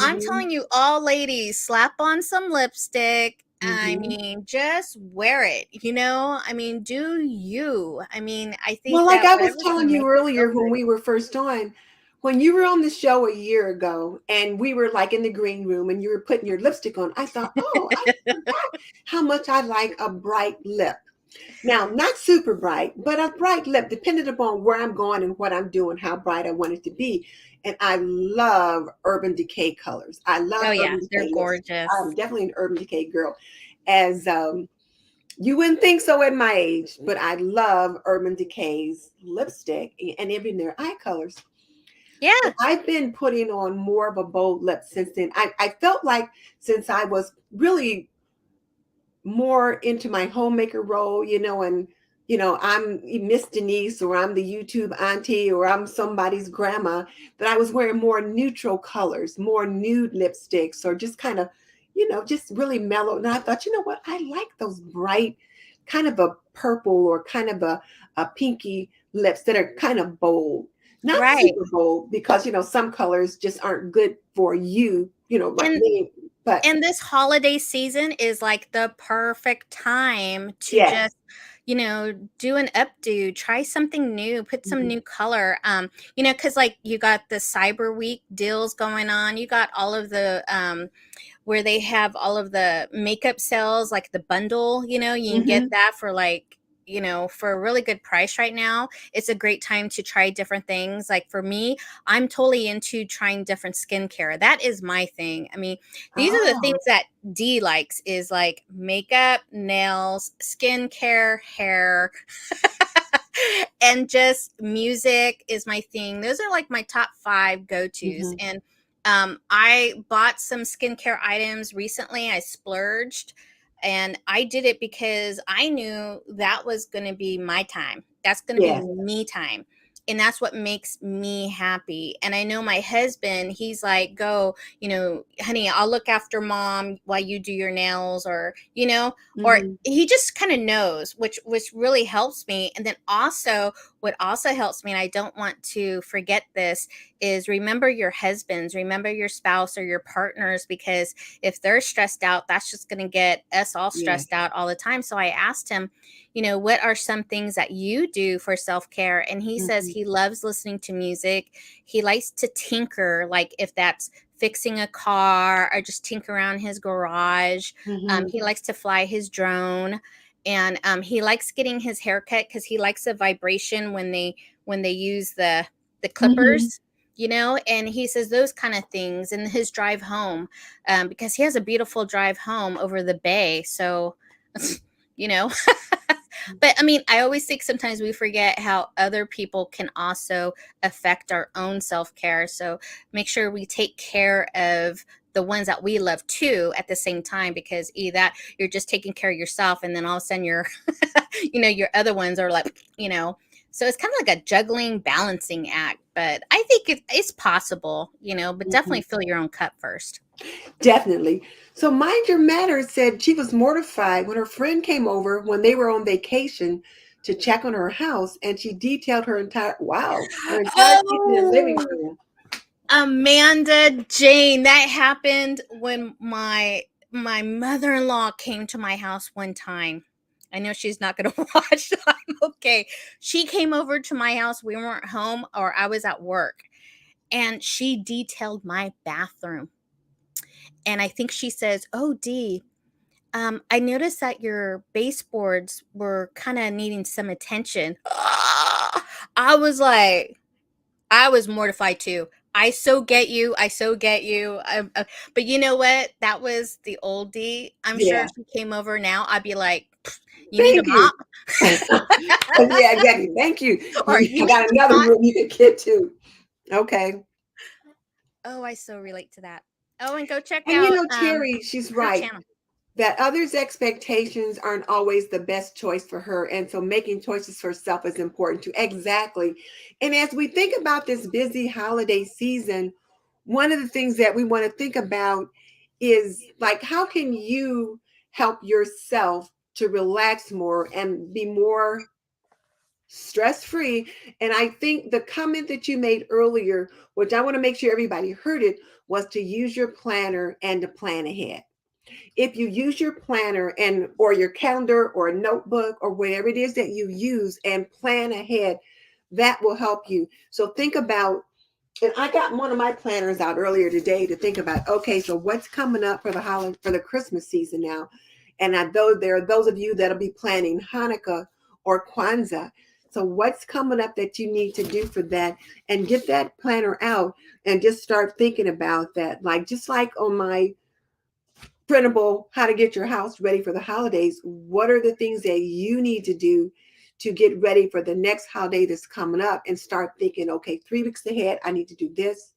I'm Mhm, telling you, all ladies, slap on some lipstick. I mhm. mean, just wear it. I mean, do you? I mean, I Well, think like that I was whatever's going telling to you make you feel earlier when good. we were first on, When you were on the show a year ago and we were like in the green room and you were putting your lipstick on, I thought, oh, I forgot how much I like a bright lip. Now, not super bright, but a bright lip, depending upon where I'm going and what I'm doing, how bright I want it to be. And I love Urban Decay colors. I love Oh yeah, Urban they're Decay. Yes, I'm gorgeous. definitely an Urban Decay girl. As you wouldn't think so at my age, but I love Urban Decay's lipstick and even their eye colors. Yeah. So I've been putting on more of a bold lip since then. I felt like since I was really more into my homemaker role, and I'm Miss Denise or I'm the YouTube auntie or I'm somebody's grandma, that I was wearing more neutral colors, more nude lipsticks, or just kind of, just really mellow. And I thought, you know what, I like those bright, kind of a purple or kind of a pinky lips that are kind of bold. Not Right. super bold because some colors just aren't good for you, like And me. But and this holiday season is like the perfect time to yes. just, do an updo, try something new, put some Mhm. new color. Because like you got the Cyber Week deals going on, you got all of the where they have all of the makeup sales, like the bundle, you can get Mhm. that for like, for a really good price right now. It's a great time to try different things. Like for me, I'm totally into trying different skincare. That is my thing. I mean, these are the things Oh. that Dee likes is like makeup, nails, skincare, hair, and just music is my thing. Those are like my top 5 go-tos. Mhm. And I bought some skincare items recently. I splurged and I did it because I knew that was going to be my time. That's going to be Yes. me time. And that's what makes me happy. And I know my husband, he's like, go, honey, I'll look after mom while you do your nails, or Mhm. he just kind of knows, which really helps me. And then also what also helps me, and I don't want to forget this, is remember your husbands, remember your spouse or your partners, because if they're stressed out, that's just going to get us all Yes. stressed out all the time. So I asked him, what are some things that you do for self-care? And he says Mhm. he loves listening to music. He likes to tinker, like if that's fixing a car or just tinker around his garage. Mhm. He likes to fly his drone, and he likes getting his hair cut because he likes the vibration when they use the Mhm. clippers. And he says those kind of things. And his drive home, because he has a beautiful drive home over the bay. So, you know, but I mean, I always think sometimes we forget how other people can also affect our own self care. So make sure we take care of the ones that we love too at the same time, because either that you're just taking care of yourself and then all of a sudden your your other ones are like, so it's kind of like a juggling balancing act. But I think it's possible, but Mhm. definitely fill your own cup first. Definitely. So Mind Your Matter said she was mortified when her friend came over when they were on vacation to check on her house, and she detailed her entire kitchen and living Oh, room. Amanda Jane, that happened when my mother-in-law came to my house one time. I know she's not going to watch. I'm okay. She came over to my house. We weren't home or I was at work, and she detailed my bathroom. And I think she says, "Oh, Dee, I noticed that your baseboards were kind of needing some attention." I was like, I was mortified too. I so get you. I so get you. But you know what? That was the old D. I'm sure Yeah. if she came over now, I'd be like, "You need a Thank you. mop, Yeah, exactly. Thank you. or you I need got some another cotton." room you could get to. Okay. Oh, I so relate to that. Oh, and go check And out Terry, she's her right channel. that others' expectations aren't always the best choice for her. And so making choices for herself is important too. Exactly. And as we think about this busy holiday season, one of the things that we want to think about is like, how can you help yourself to relax more and be more stress free? And I think the comment that you made earlier, which I want to make sure everybody heard it, was to use your planner and to plan ahead. If you use your planner and or your calendar or a notebook or whatever it is that you use and plan ahead, that will help you. So think about And I got one of my planners out earlier today to think about, okay, so what's coming up for the holiday, for the Christmas season now? And I know there are those of you that'll be planning Hanukkah or Kwanzaa. So what's coming up that you need to do for that? And get that planner out and just start thinking about that. Like just like on my printable how to get your house ready for the holidays, what are the things that you need to do to get ready for the next holiday that's coming up, and start thinking, okay, 3 weeks ahead I need to do this,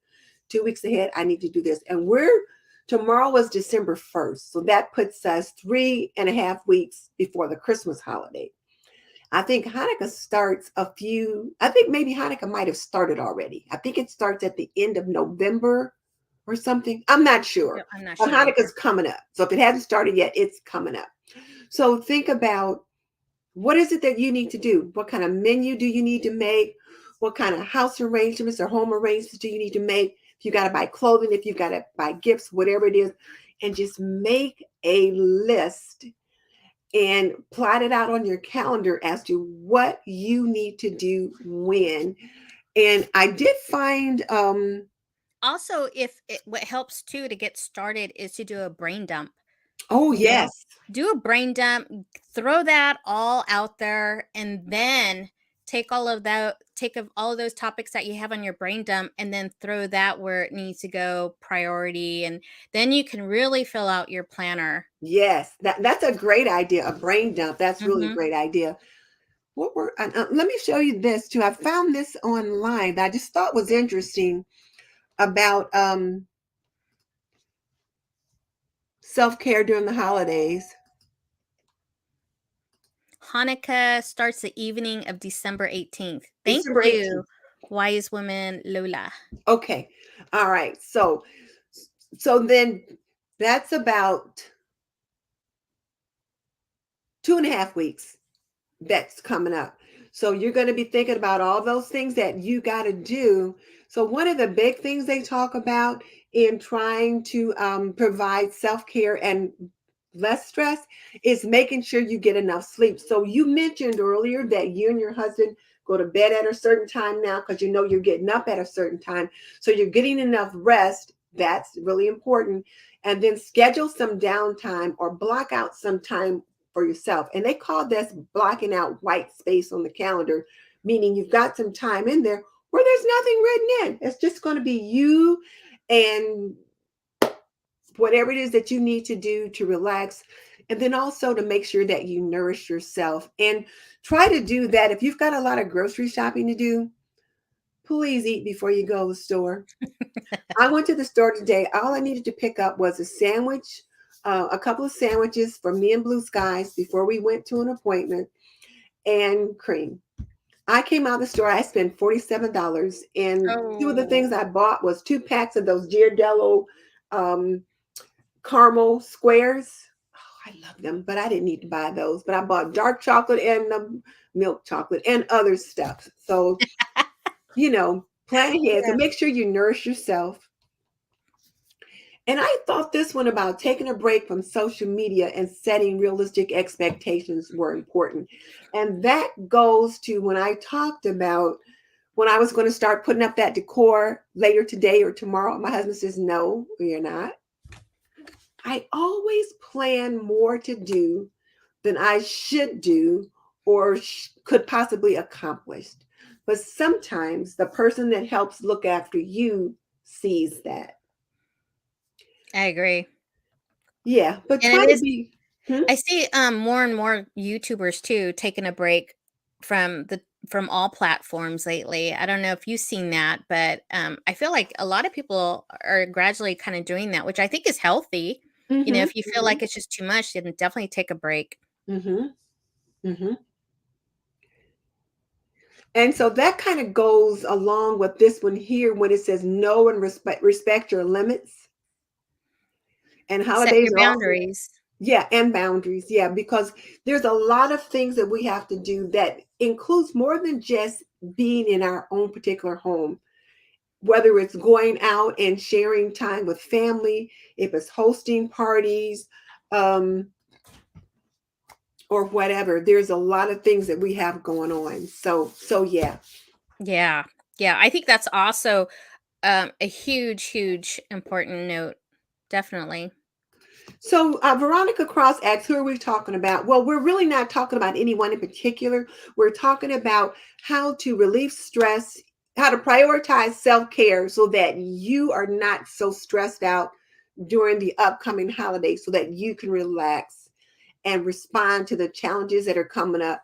2 weeks ahead I need to do this. And we're tomorrow was December 1st, so that puts us 3.5 weeks before the Christmas holiday. I think Hanukkah starts I think maybe Hanukkah might have started already. I think it starts at the end of November or something. I'm not sure. Yep, I'm not But sure Hanukkah's either. coming up. So if it hasn't started yet, it's coming up. So think about, what is it that you need to do? What kind of menu do you need to make? What kind of house arrangements or home arrangements do you need to make? If you got to buy clothing, if you got to buy gifts, whatever it is, and just make a list and plot it out on your calendar as to what you need to do when. And I did find, Also, what helps too to get started is to do a brain dump. oh, You know, yes, do a brain dump, throw that all out there, and then take of all of those topics that you have on your brain dump, and then throw that where it needs to go priority, and then you can really fill out your planner. yes, that's a great idea. A brain dump. That's really a Hmm. great idea. Let me show you this too. I found this online that I just thought was interesting about self-care during the holidays. Hanukkah starts the evening of December 18th. Thank December you, 18th. wise woman Lola. Okay. All right. So then that's about 2.5 weeks that's coming up. So you're going to be thinking about all those things that you got to do. So one of the big things they talk about in trying to provide self-care and less stress is making sure you get enough sleep. So you mentioned earlier that you and your husband go to bed at a certain time now because you know you're getting up at a certain time. So you're getting enough rest. That's really important. And then schedule some downtime or block out some time for yourself. And they call this blocking out white space on the calendar, meaning you've got some time in there where there's nothing written in. It's just going to be you and whatever it is that you need to do to relax. And then also to make sure that you nourish yourself and try to do that. If you've got a lot of grocery shopping to do, please eat before you go to the store. I went to the store today. All I needed to pick up was a sandwich, a couple of sandwiches for me and Blue Skies before we went to an appointment, and cream. I came out of the store. I spent $47, and two of the Oh, things I bought was 2 packs of those Giardello um, caramel squares. Oh, I love them, but I didn't need to buy those. But I bought dark chocolate and the milk chocolate and other stuff. So, plan ahead. So yeah. make sure you nourish yourself. And I thought this one about taking a break from social media and setting realistic expectations were important. And that goes to when I talked about when I was going to start putting up that decor later today or tomorrow. My husband says, no, you're not. I always plan more to do than I should do or could possibly accomplish. But sometimes the person that helps look after you sees that. I agree. Yeah, but And try it to is be. Hmm? I see more and more YouTubers too taking a break from all platforms lately. I don't know if you've seen that, but I feel like a lot of people are gradually kind of doing that, which I think is healthy. You know, Mm-hmm, if you feel like it's just too much, then definitely take a break. mm-hmm, mm-hmm. And so that kind of goes along with this one here when it says know and respect your limits. And Set holidays your are also, boundaries. yeah, and boundaries. Yeah, because there's a lot of things that we have to do that includes more than just being in our own particular home, whether it's going out and sharing time with family, if it's hosting parties, um, or whatever. There's a lot of things that we have going on. So yeah. Yeah. Yeah, I think that's also A huge, huge important note. Definitely. So Veronica Cross asks, who are we talking about? Well, we're really not talking about anyone in particular. We're talking about how to relieve stress, how to prioritize self-care so that you are not so stressed out during the upcoming holidays, so that you can relax and respond to the challenges that are coming up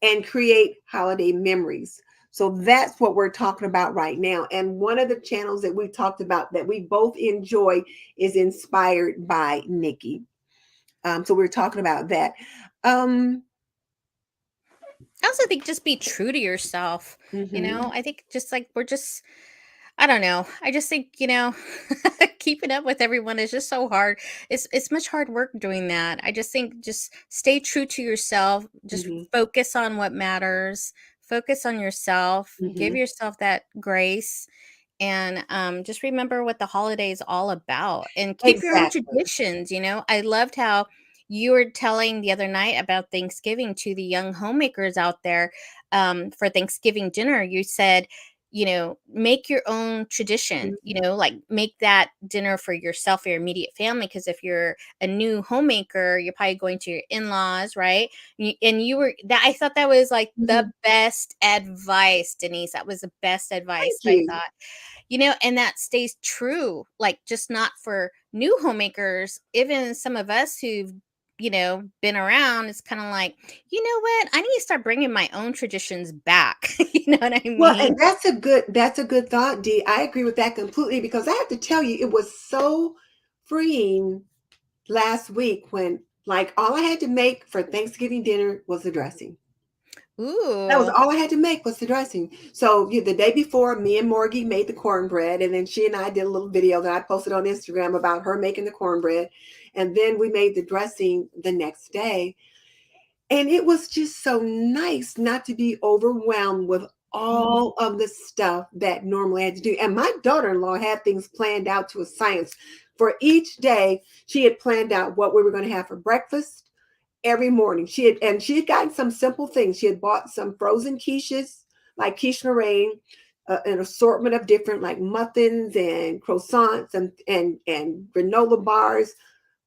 and create holiday memories. So that's what we're talking about right now. And one of the channels that we talked about that we both enjoy is Inspired by Nikki. So we're talking about that. Um, I also think just be true to yourself. mhm, I think just like I don't know. I just think, keeping up with everyone is just so hard. It's much hard work doing that. I just think just stay true to yourself. Just mhm, focus on what matters. Focus on yourself. Give mhm. yourself that grace, and just remember what the holiday is all about, and keep your own Exactly. traditions. I loved how you were telling the other night about Thanksgiving to the young homemakers out there. For Thanksgiving dinner, you said, make your own tradition, Mhm. like make that dinner for yourself or your immediate family. Because if you're a new homemaker, you're probably going to your in-laws, right? And you were that, I thought that was like the Mhm. best advice, Denise. That was the best Thank advice, I you. thought. And that stays true, like, just not for new homemakers, even some of us who've, been around. It's kind of like, you know what? I need to start bringing my own traditions back. You know what I Well, and mean? that's a good thought, Dee. I agree with that completely because I have to tell you, it was so freeing last week when like all I had to make for Thanksgiving dinner was the dressing. That was Ooh. all I had to make was the dressing. So the day before, me and Morgie made the cornbread, and then she and I did a little video that I posted on Instagram about her making the cornbread, and then we made the dressing the next day. And it was just so nice not to be overwhelmed with Mhm. all of the stuff that normally I had to do. And my daughter-in-law had things planned out to a science. For each day, she had planned out what we were going to have for breakfast every morning. She had gotten some simple things. She had bought some frozen quiches, like quiche Lorraine, an assortment of different like muffins and croissants and granola bars,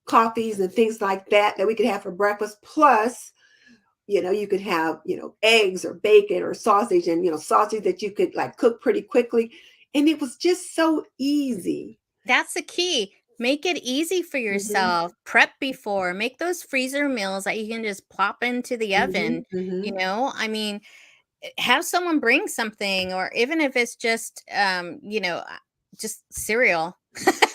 coffees and things like that we could have for breakfast. Plus, you could have, eggs or bacon or sausage, and sausage that you could like cook pretty quickly. And it was just so easy. That's the key. Make it easy for Hmm. yourself. Prep before. Make those freezer meals that you can just plop into the Hmm. oven. Hmm. I mean, have someone bring something, or even if it's just cereal.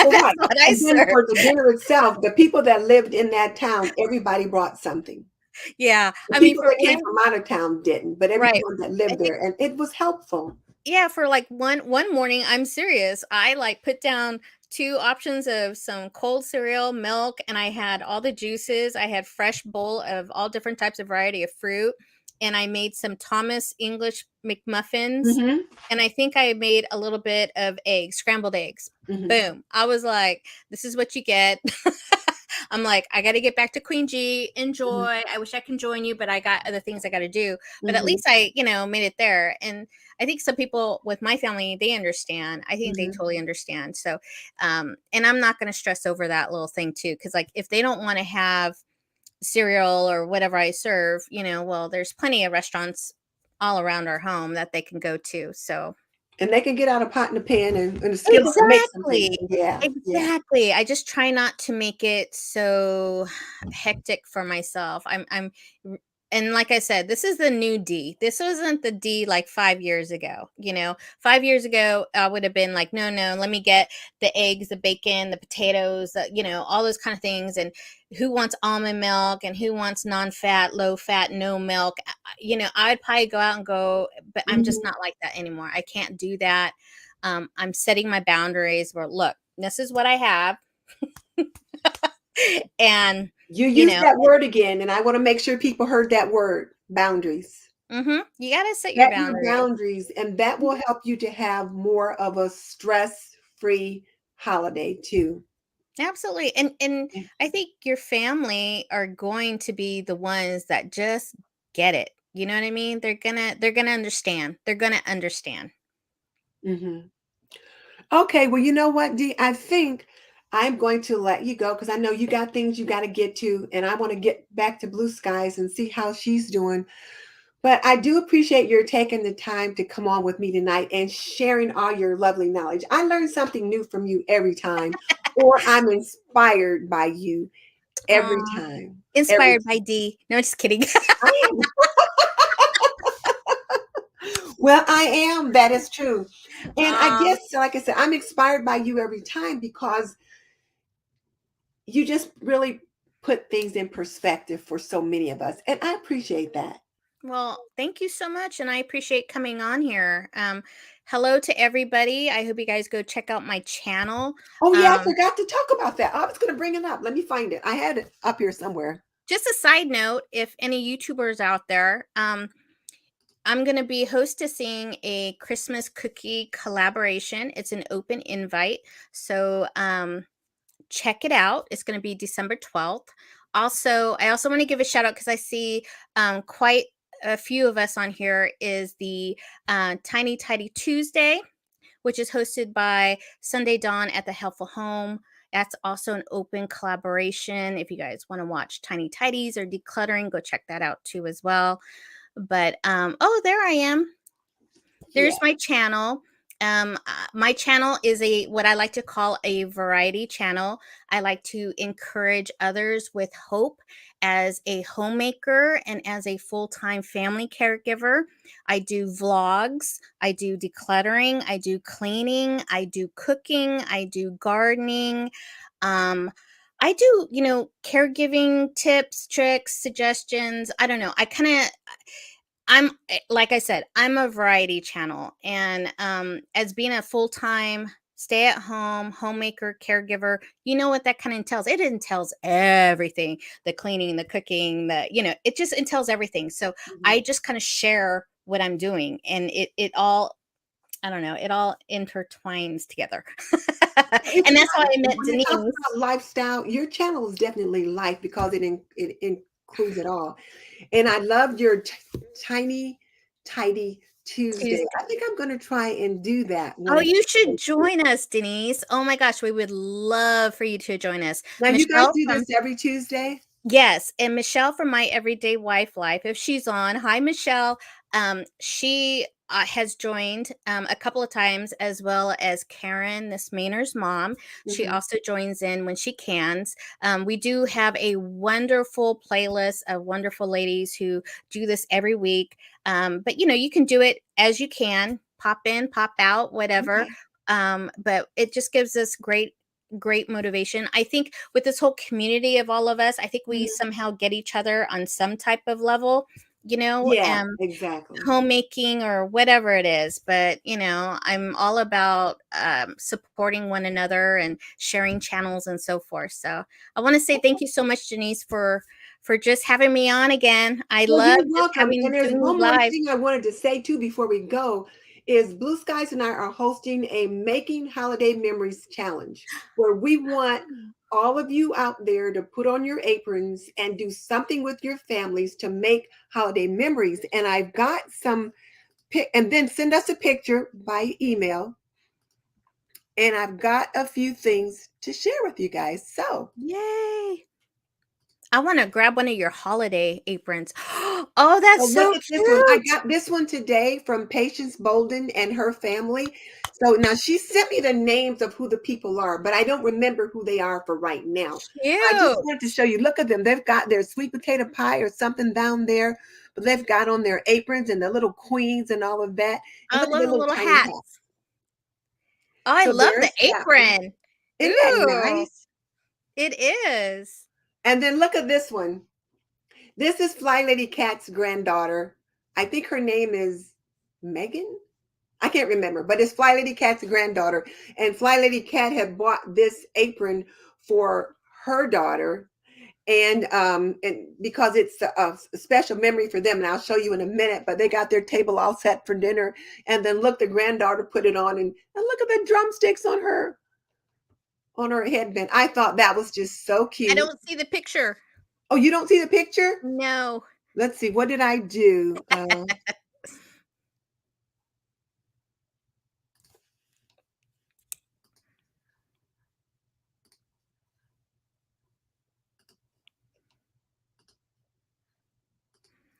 Well, That's right. what I And then serve. for the dinner itself, the people that lived in that town, everybody brought something. Yeah. The I mean, people for that came one, from out of town didn't, but right. everyone that I lived think, there, and it was helpful. yeah, for like one morning, I'm serious. I like put down two options of some cold cereal, milk, and I had all the juices. I had fresh bowl of all different types of variety of fruit, and I made some Thomas English McMuffins, Hmm. and I think I made a little bit of eggs, scrambled eggs. Hmm. Boom. I was like, this is what you get. I'm like, I got to get back to Queen G. Hmm. Enjoy. I wish I can join you, but I got other things I got to do. But at Hmm. least I, made it there. And I think some people with my family, they understand. I think they Hmm. totally understand. So, and I'm not going to stress over that little thing too. Cause like if they don't want to have cereal or whatever I serve, well, there's plenty of restaurants all around our home that they can go to. So, And they can get out a pot and a pan and a skillet and make something. exactly. Yeah, yeah. Exactly. I just try not to make it so hectic for myself. And like I said, this is the new D. This wasn't the D like 5 years ago. 5 years ago, I would have been like, no, no, let me get the eggs, the bacon, the potatoes, all those kind of things. And who wants almond milk and who wants non fat, low fat, no milk? I'd probably go out and go, but I'm just Mhm. not like that anymore. I can't do that. I'm setting my boundaries where, look, this is what I have. And, You you use know, that word again, and I want to make sure people heard that word, boundaries. you got to set your Set your boundaries. boundaries, and that will help you to have more of a stress-free holiday too. Absolutely. And I think your family are going to be the ones that just get it. You know what I mean? They're going to understand. They're going to understand. Mhm. Okay, well, you know what, Dee? I think I'm going to let you go because I know you got things you got to get to, and I want to get back to Blue Skies and see how she's doing. But I do appreciate your taking the time to come on with me tonight and sharing all your lovely knowledge. I learn something new from you every time, or I'm inspired by you every Aw, time. Every inspired by D. No, just kidding. I am. Well, I am. That is true. And I Aw, guess, like I said, I'm inspired by you every time because you just really put things in perspective for so many of us. And I appreciate that. well, thank you so much, and I appreciate coming on here. Hello to everybody. I hope you guys go check out my channel. Oh, yeah, I Um, forgot to talk about that. I was going to bring it up. Let me find it. I had it up here somewhere. just a side note, if any YouTubers out there, I'm going to be hostessing a Christmas cookie collaboration. It's an open invite. So check it out. It's going to be December 12th. Also, I also want to give a shout out because I see quite a few of us on here is the Tiny Tidy Tuesday, which is hosted by Sunday Dawn at the Helpful Home. That's also an open collaboration. If you guys want to watch Tiny Tidies or decluttering, go check that out too as well. But oh, there I am. Yeah. There's my channel. My channel is a what I like to call a variety channel. I like to encourage others with hope as a homemaker and as a full-time family caregiver. I do vlogs, I do decluttering, I do cleaning, I do cooking, I do gardening. Um, I do, caregiving tips, tricks, suggestions. I don't know. Like I said, I'm a variety channel, and as being a full-time stay-at-home homemaker caregiver, you know what that kind of entails. It entails everything: the cleaning, the cooking, it just entails everything. So Mhm. I just kind of share what I'm doing, and it all, I don't know, it all intertwines together. It's And that's how life. I And met when it talks Denise. about lifestyle, your channel is definitely life because it includes it all. And I loved your tiny, tidy Tuesday. I Tuesday. think I'm going to try and do that when Oh, I you get should to. join us, Denise. Oh my gosh, we would love for you to join us. Now, you guys Michelle do this from every Tuesday? Yes, and Michelle from My Everyday Wife Life, if she's on. Hi, Michelle. She has joined a couple of times, as well as Karen, Miss Mainer's mom. She Mhm. also joins in when she can. We do have a wonderful playlist of wonderful ladies who do this every week. But you can do it as you can, pop in, pop out, whatever. Okay. But it just gives us great motivation. I think with this whole community of all of us, I think we Mhm. somehow get each other on some type of level, Yeah, exactly. homemaking or whatever it is. But, I'm all about supporting one another and sharing channels and so forth. So I want to say thank you so much, Denise, for just having me on again. I Well, love you're just welcome. having And there's doing these one more live. thing I wanted to say too before we go is Blue Skies and I are hosting a Making Holiday Memories challenge where we want all of you out there to put on your aprons and do something with your families to make holiday memories. And I've got some and then send us a picture by email. And I've got a few things to share with you guys. Yay. I want to grab one of your holiday aprons. Oh, that's So look so at this one. I cute. got this one today from Patience Bolden and her family. So now she sent me the names of who the people are, but I don't remember who they are for right now. I just Cute. wanted to show you. Look at them. They've got their sweet potato pie or something down there, but they've got on their aprons and the little queens and all of that. And I look at love their the little little tiny hats. hats. Oh, I So love there's the that one. apron. Isn't that Ooh, nice? it is. And then look at this one. This is Fly Lady Cat's granddaughter. I think her name is Megan. I can't remember, but it's Fly Lady Cat's granddaughter. And Fly Lady Cat had bought this apron for her daughter. And because it's a special memory for them, and I'll show you in a minute, but they got their table all set for dinner. And then look, the granddaughter put it on and look at the drumsticks on her headband. I thought that was just so I cute. don't see the picture. Oh, you don't see the picture? No. Let's see, what did I do?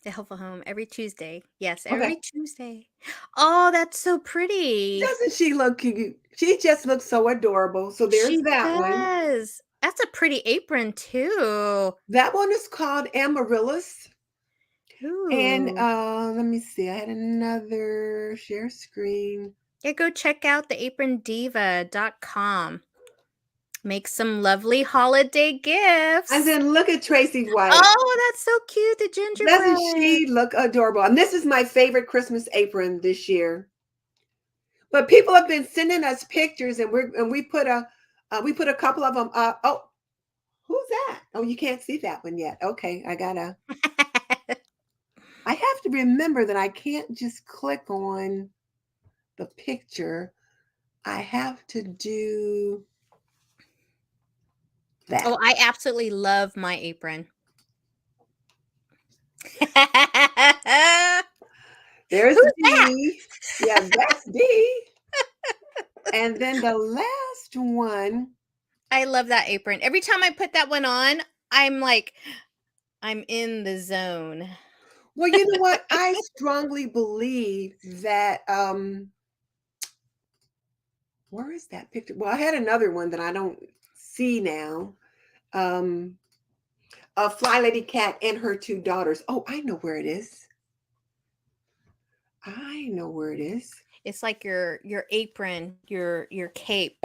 The Helpful Home every Tuesday. Yes, Okay. every Tuesday. Oh, that's so pretty. Doesn't she look cute? She just looks so adorable. So there's She that one. does. That's a pretty apron too. That one is called Amaryllis. And Ooh. let me see. I had another share screen. Yeah, go check out the aprondiva.com. Make some lovely holiday And gifts. then look at Tracy White. Oh, that's so cute, the Doesn't gingerbread. she look adorable? And this is my favorite Christmas apron this year. But people have been sending us pictures, and we put a couple of them up. Oh, who's that? Oh, you can't see that one yet. Okay, I have to remember that I can't just click on the picture. I have to do that. Oh, I absolutely love my apron. There's Who's that? D. Yeah, that's D. And then the last one. I love that apron. Every time I put that one on, I'm like, I'm in the zone. Well, you know what? I strongly believe that where is that picture? Well, I had another one that I don't see now. Um a Fly Lady Cat and her two daughters. Oh, I know where it is. I know where it is. It's like your apron, your cape.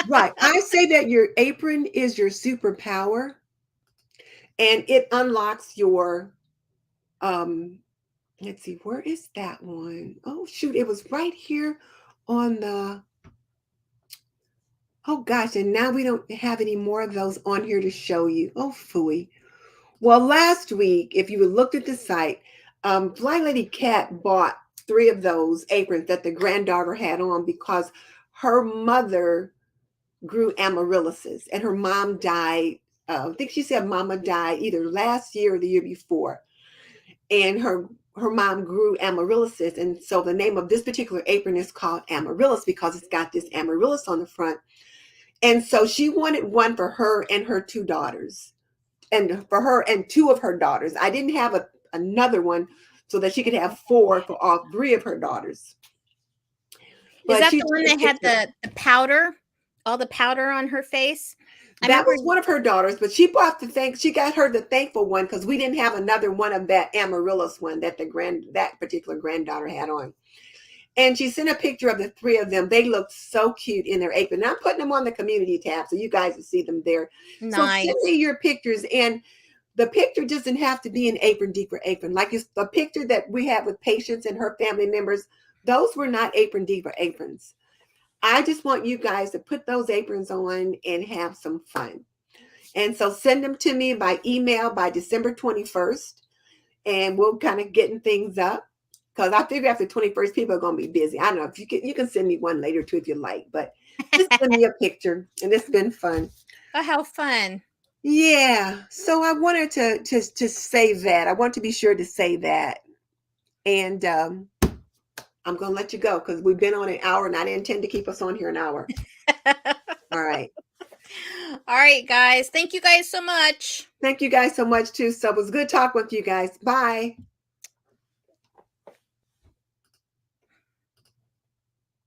Right. I say that your apron is your superpower and it unlocks your let's see, where is that one? Oh shoot, it was right here on the oh gosh, and now we don't have any more of those on here to show you. Oh phooey. Well, last week, if you had looked at the site, Fly Lady Cat bought 3 of those aprons that the granddaughter had on because her mother grew amaryllises and her mom died. I think she said mama died either last year or the year before. And her mom grew amaryllises. And so the name of this particular apron is called Amaryllis because it's got this amaryllis on the front. And so she wanted one for her and her 2 daughters and for her and 2 of her daughters. I didn't have another one so that she could have 4 for all 3 of her daughters. Is But that she the one took a that had picture. the powder? All the powder on her face? I That remember. was one of her daughters, but she got her the thankful one because we didn't have another one of that amaryllis one that that particular granddaughter had on. And she sent a picture of the 3 of them. They looked so cute in their apron. I'm putting them on the community tab so you guys will see them there. So send Nice. me your pictures, and the picture doesn't have to be an apron deeper apron. Like it's the picture that we had with Patience and her family members. Those were not apron deeper aprons. I just want you guys to put those aprons on and have some fun. And so send them to me by email by December 21st, and we'll kind of getting things up. Because I figure after 21st, people are going to be busy. I don't know if you can send me one later too if you like, but just send me a picture, and it's been fun. Oh, how fun. Yeah. So I wanted to say that. I want to be sure to say that. And I'm going to let you go because we've been on an hour and I didn't intend to keep us on here an hour. All right. All right, guys. Thank you guys so much. Thank you guys so much too. So it was good talking with you guys. Bye.